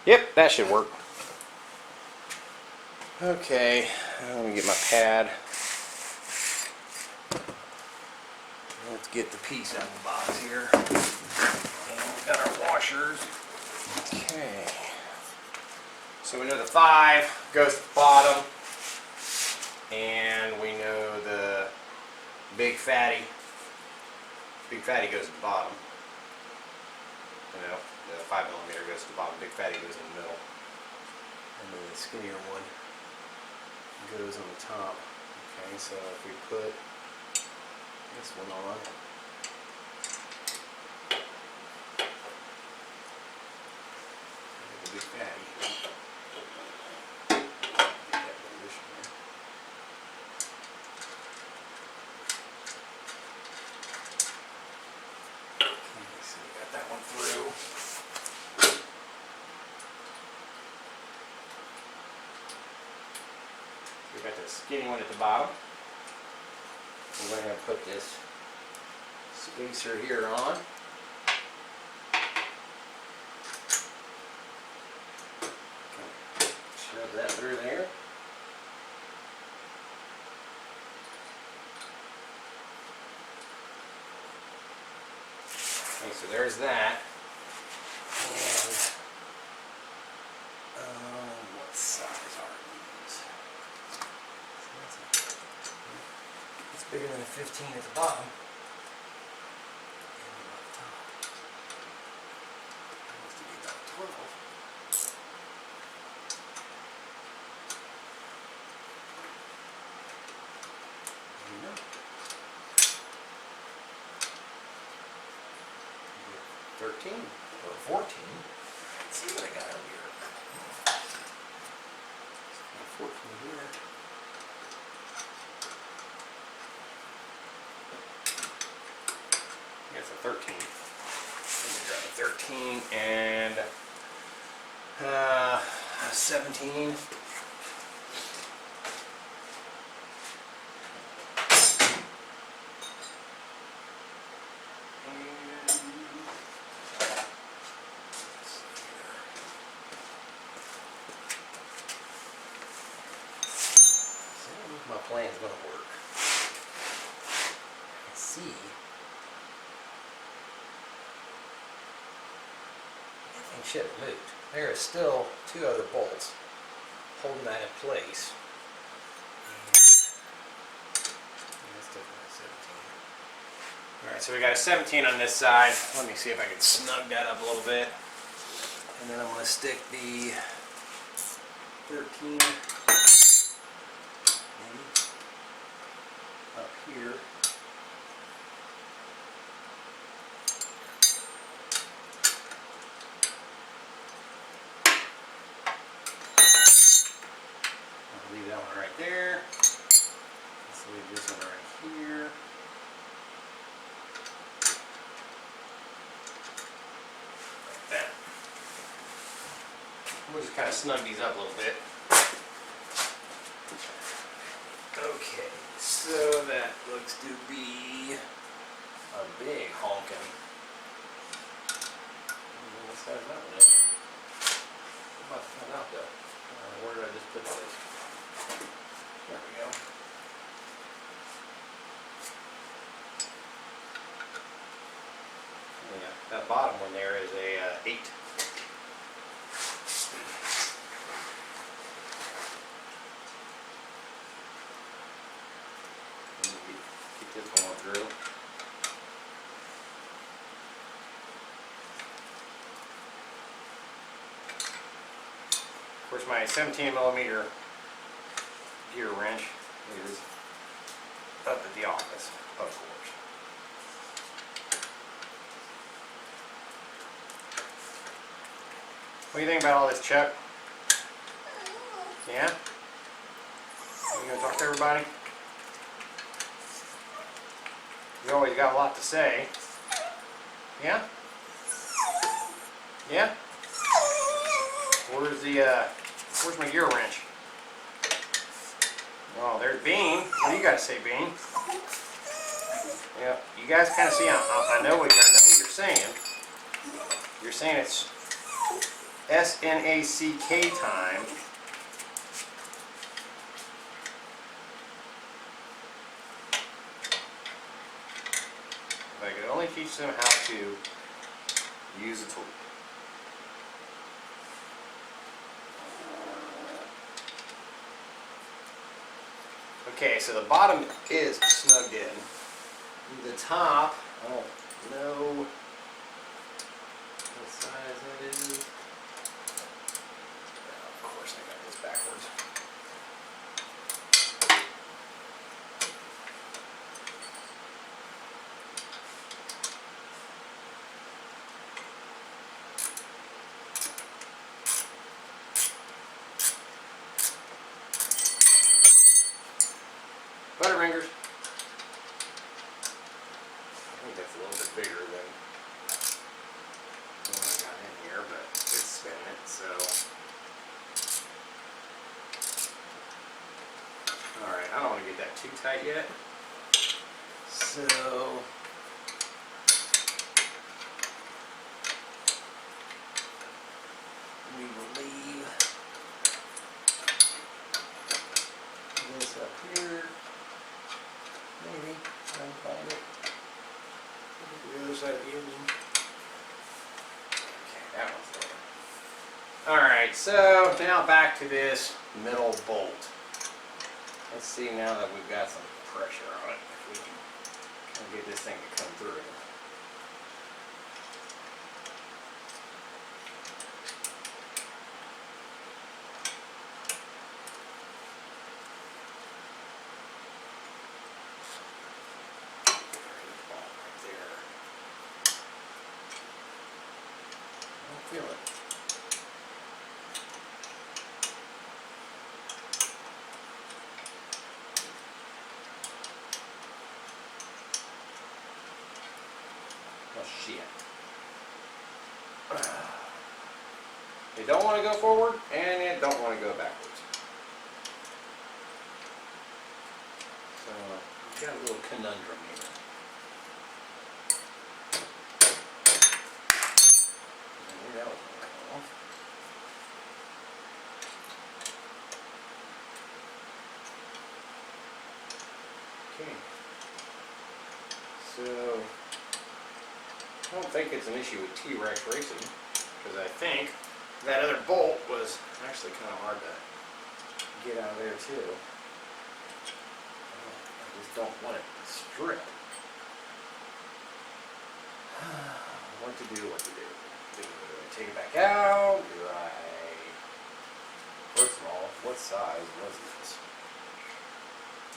Yep, that should work. Okay, let me get my pad. Let's get the piece out of the box here. And we've got our washers. Okay. So we know the 5 goes to the bottom. And we know the big fatty goes to the bottom. You know, the 5mm goes to the bottom, big fatty goes in the middle. And then the skinnier one goes on the top. Okay, so if we put this one on, the big fatty. Get that position there. Okay, so we got that one through. We got the skinny one at the bottom. We're going to put this spacer here on. Shove that through there. Okay, so there's that. And what size are these? It's bigger than a 15 at the bottom. And at the top. That must be about 12. There you go. 13 or 14. Let's see what I got over here. 14 here. It's a 13. Let me grab a 13 and 17. My plan's going to work. Let's see. That thing should have moved. There is still 2 other bolts holding that in place. Alright, so we got a 17 on this side. Let me see if I can snug that up a little bit. And then I'm going to stick the 13 up here. I'll leave that one right there. Let's leave this one right here. Like that. We'll just kind of snug these up a little bit. Okay, so that looks to be a big honkin'. What size is that one? I'm about to find out though. Where did I just put this? There we go. Yeah, that bottom one there is a 8. Keep this going through. Of course, my 17mm gear wrench is up at the office, of course. What do you think about all this, Chuck? Yeah? You gonna talk to everybody? You always got a lot to say. Yeah? Yeah? Where's my gear wrench? Oh, there's Bean. What do you got to say, Bean? Yeah, you guys kind of see. I know what you're saying. You're saying it's SNACK time. If I could only teach them how to use a tool. Okay, so the bottom is snugged in. The top, I don't know what size that is. Of course, I got this backwards. Butterfingers. I think that's a little bit bigger than the one I got in here, but it's spinning it, so. Alright, I don't want to get that too tight yet. So. We will leave this up here. Maybe. Try and find it. The other side of the engine. Okay, that one's there. Alright, so now back to this middle bolt. Let's see now that we've got some pressure on it, if we can kind of get this thing to come through. Feel it. yet. You don't want to go forward, and you don't want to go backwards. So, you've got a little conundrum here. That was off. Okay. So, I don't think it's an issue with T-Rex racing, because I think that other bolt was actually kind of hard to get out of there too. I just don't want it to strip. What to do, what to do. Do I take it back out? Do I... First of all, what size was this?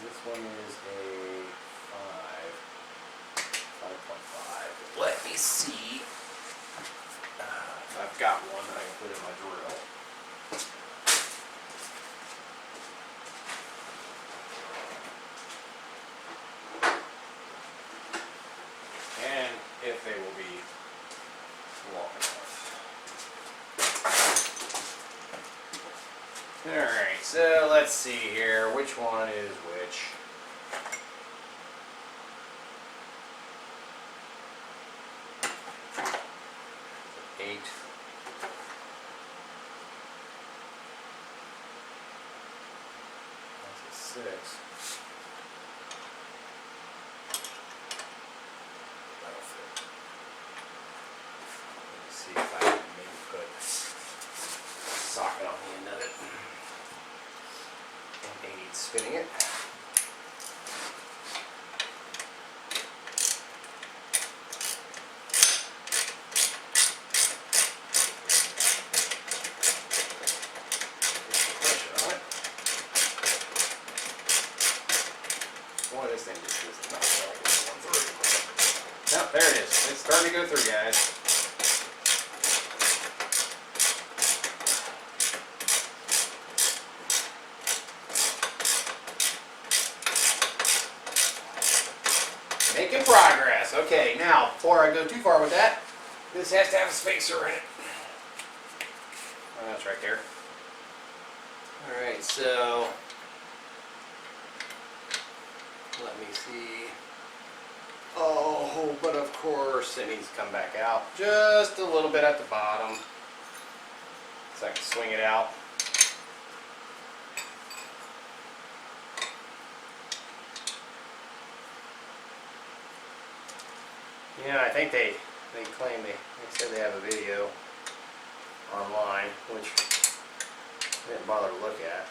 This one is a 5.5. Let me see. I've got one that I can put in my drill. And if they will be long enough. Alright, so let's see here. Which one is which? Six. Let me see if I can maybe put a socket on the end of it. And aid spinning it. Boy, this thing just is not going through. Oh, there it is. It's starting to go through, guys. Making progress. Okay, now, before I go too far with that, this has to have a spacer in it. Oh, that's right there. Alright, so... let me see. Oh, but of course it needs to come back out just a little bit at the bottom so I can swing it out. Yeah, I think they claim they said they have a video online, which I didn't bother to look at.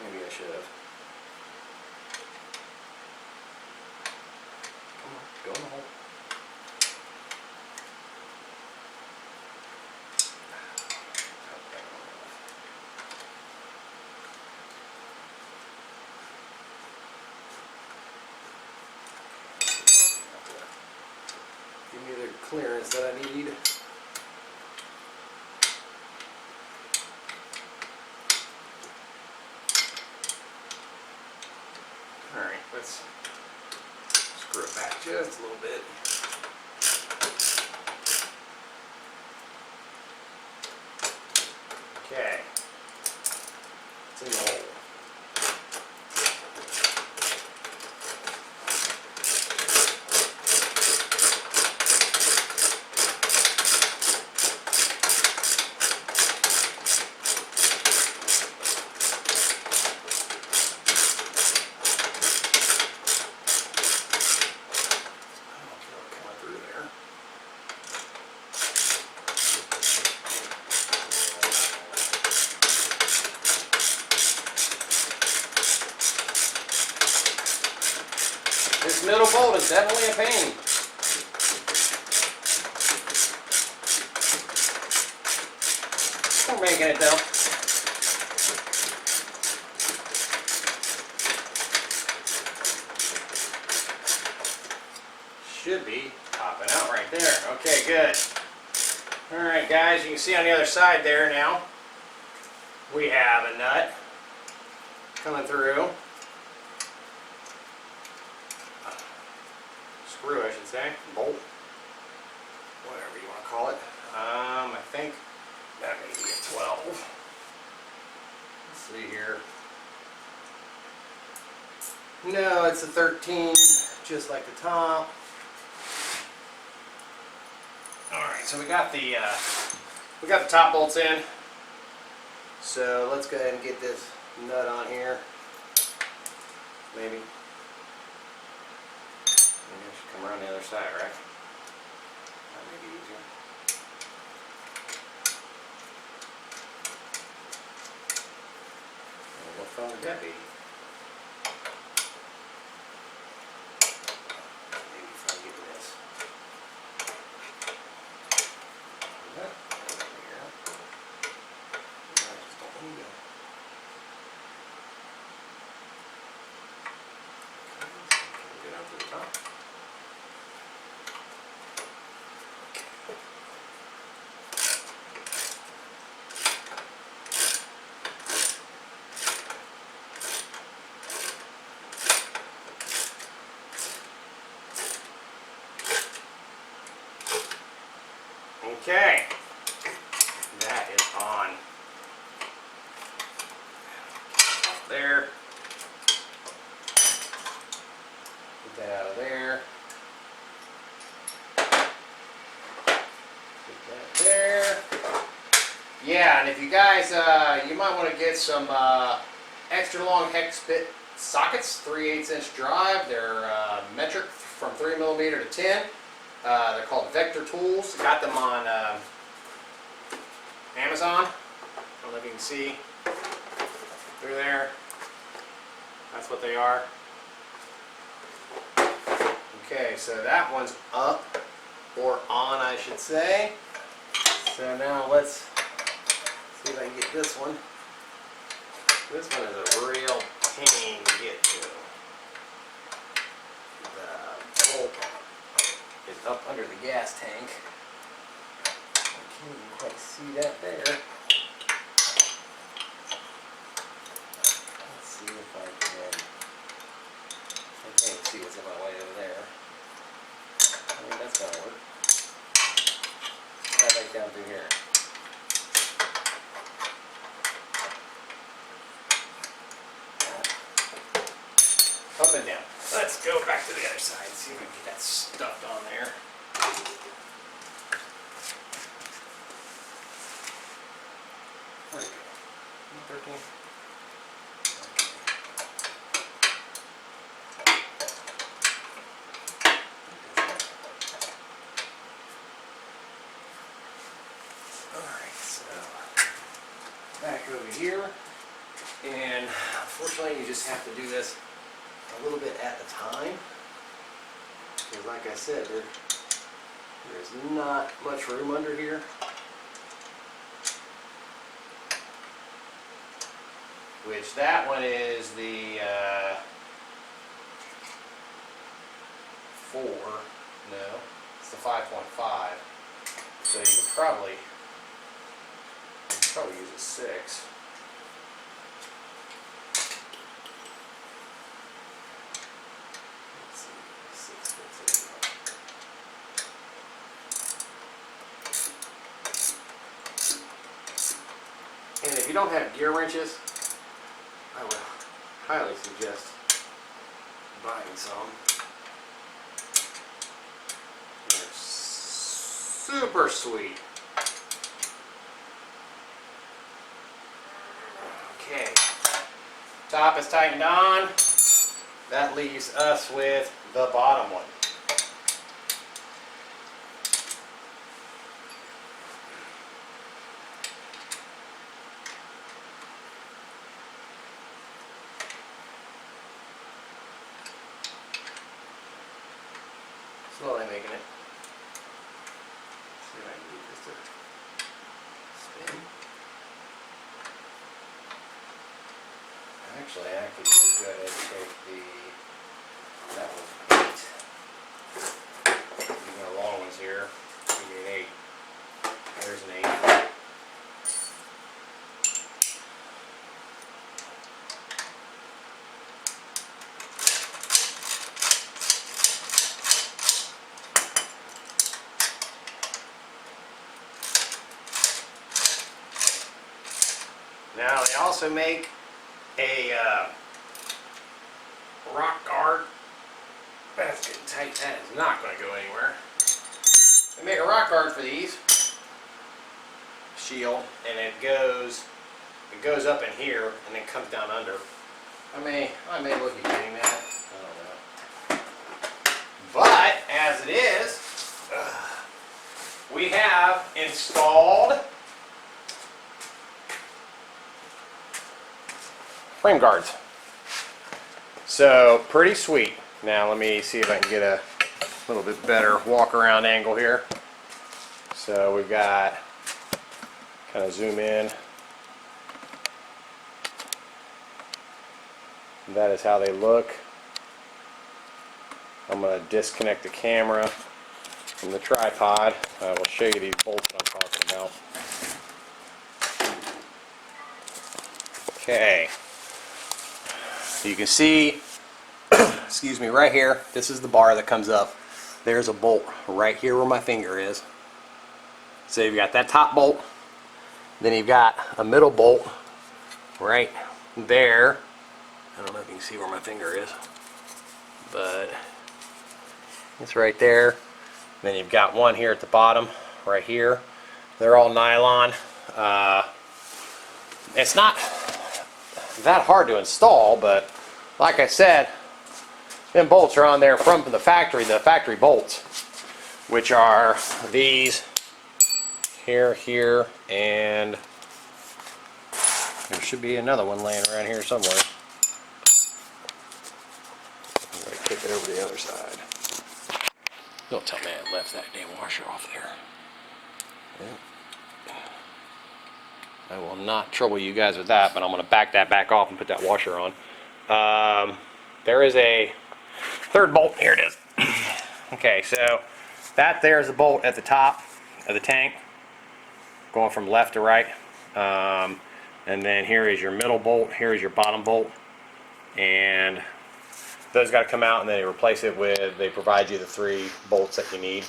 Maybe I should have. Go in the hole. Give me the clearance that I need. Alright, let's screw it back just a little bit. Okay. It's in the hole. This middle bolt is definitely a pain. We're making it though. Should be popping out right there. Okay, good. Alright guys, you can see on the other side there now, we have a nut coming through. Screw, I should say, bolt. want to call it. I think that may be a 12. Let's see here. No, it's a 13, just like the top. All right, so we got the top bolts in. So let's go ahead and get this nut on here. Maybe. Maybe I should come around the other side, right? That may be easier. Well, what phone would that be? Maybe if I get this. That over here. I just don't want to go. Get up to the top. Okay, that is on. There. Get that out of there. Get that there. Yeah, and if you guys, you might want to get some extra long hex bit sockets, 3/8 inch drive. They're metric from 3mm to 10. They're called Vector Tools. Got them on Amazon. I don't know if you can see through there. That's what they are. Okay, so that one's up, or on I should say. So now let's see if I can get this one. This one is a real pain to get to. The bolt is up under the gas tank. I can't even quite see that there. Let's see if I can. I can't see what's in my way over there. I think that's gonna work. Right back down through here. Up and down. Let's go back to the other side and see if we can get that stuffed on there. Where did it go? 13. Alright, so back over here. And unfortunately you just have to do this a little bit at a time, because like I said, there's not much room under here. Which that one is the 4, no, it's the 5.5. So you could probably use a 6. And if you don't have gear wrenches, I would highly suggest buying some. They're super sweet. Okay, top is tightened on. That leaves us with the bottom one. Slowly making it. See if I can get this to spin. Actually, I could just go ahead and take that was 8. These are long ones here. Give me an 8. There's an 8. Now they also make a rock guard. That's getting tight. That is not going to go anywhere. They make a rock guard for these. Shield, and it goes up in here and then comes down under. I may look at getting that. I don't know. But as it is, we have installed frame guards. So pretty sweet. Now let me see if I can get a little bit better walk around angle here. So we've got, kind of zoom in. That is how they look. I'm going to disconnect the camera from the tripod. I will show you these bolts that I'm talking about. Okay. You can see, excuse me, right here, this is the bar that comes up. There's a bolt right here where my finger is. So you've got that top bolt, then you've got a middle bolt right there. I don't know if you can see where my finger is, but it's right there. Then you've got one here at the bottom, right here. They're all nylon. It's not that hard to install, but like I said, them bolts are on there from the factory bolts, which are these here, and there should be another one laying around here somewhere. I'm going to kick it over to the other side. Don't tell me I left that damn washer off there. Yeah. I will not trouble you guys with that, but I'm going to back that back off and put that washer on. There is a third bolt. Here it is. Okay, so that there's the bolt at the top of the tank, going from left to right. And then here is your middle bolt, here is your bottom bolt, and those got to come out, and then they replace it with, they provide you the 3 bolts that you need.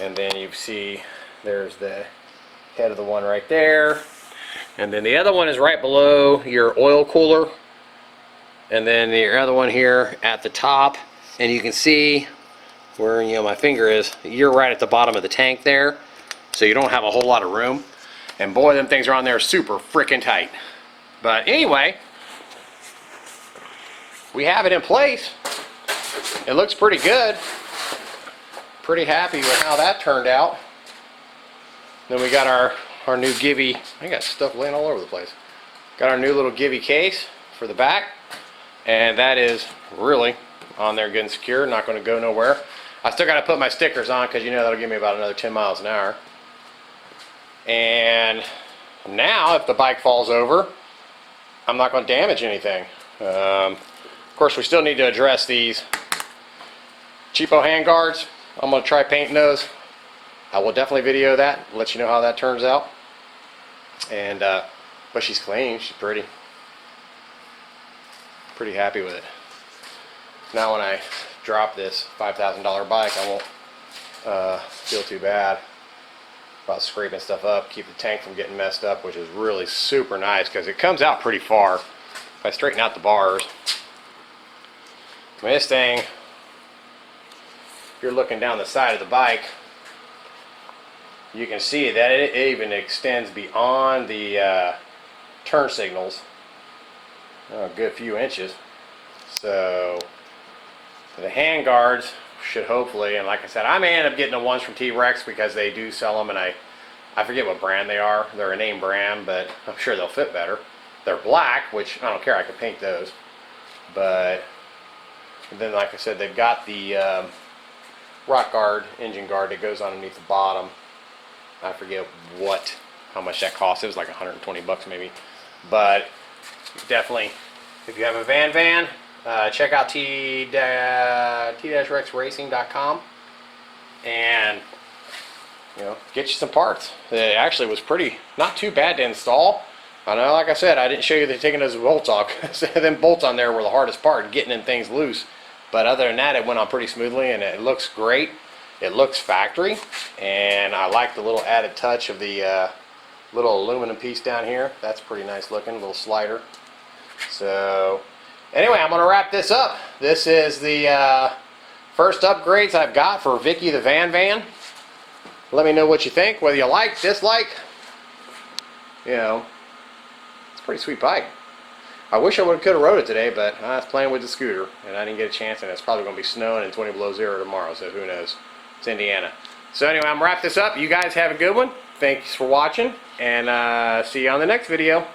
And then you see there's the head of the one right there, and then the other one is right below your oil cooler, and then the other one here at the top, and you can see where, you know, my finger is, you're right at the bottom of the tank there, so you don't have a whole lot of room. And boy, them things are on there super freaking tight. But anyway, we have it in place. It looks pretty good. Pretty happy with how that turned out. Then we got our new Givi. I got stuff laying all over the place. Got our new little Givi case for the back, and that is really on there good and secure, not going to go nowhere. I still got to put my stickers on because, you know, that'll give me about another 10 miles an hour. And now if the bike falls over, I'm not going to damage anything. Of course, we still need to address these cheapo hand guards. I'm going to try painting those. I will definitely video that, let you know how that turns out. And but she's clean, she's pretty happy with it. Now when I drop this $5,000 bike, I won't feel too bad about scraping stuff up, keep the tank from getting messed up, which is really super nice because it comes out pretty far. If I straighten out the bars, I mean, this thing, if you're looking down the side of the bike, you can see that it even extends beyond the turn signals a good few inches. So the hand guards should hopefully, and like I said, I may end up getting the ones from T-Rex because they do sell them, and I forget what brand they are. They're a name brand, but I'm sure they'll fit better. They're black, which I don't care, I can paint those. But then, like I said, they've got the rock guard, engine guard that goes underneath the bottom. I forget how much that cost. It was like 120 bucks maybe. But definitely, if you have a VanVan, check out t-rexracing.com and, you know, get you some parts. It actually was not too bad to install. I know, like I said, I didn't show you taking those bolts off. Them bolts on there were the hardest part, getting in things loose. But other than that, it went on pretty smoothly, and it looks great. It looks factory, and I like the little added touch of the little aluminum piece down here. That's pretty nice looking, little slider. So anyway, I'm going to wrap this up. This is the first upgrades I've got for Vicky the VanVan. Let me know what you think, whether you like, dislike. You know, it's a pretty sweet bike. I wish I could have rode it today, but I was playing with the scooter and I didn't get a chance, and it's probably going to be snowing and 20 below zero tomorrow, so who knows. It's Indiana. So anyway, I'm going to wrap this up. You guys have a good one. Thanks for watching, and see you on the next video.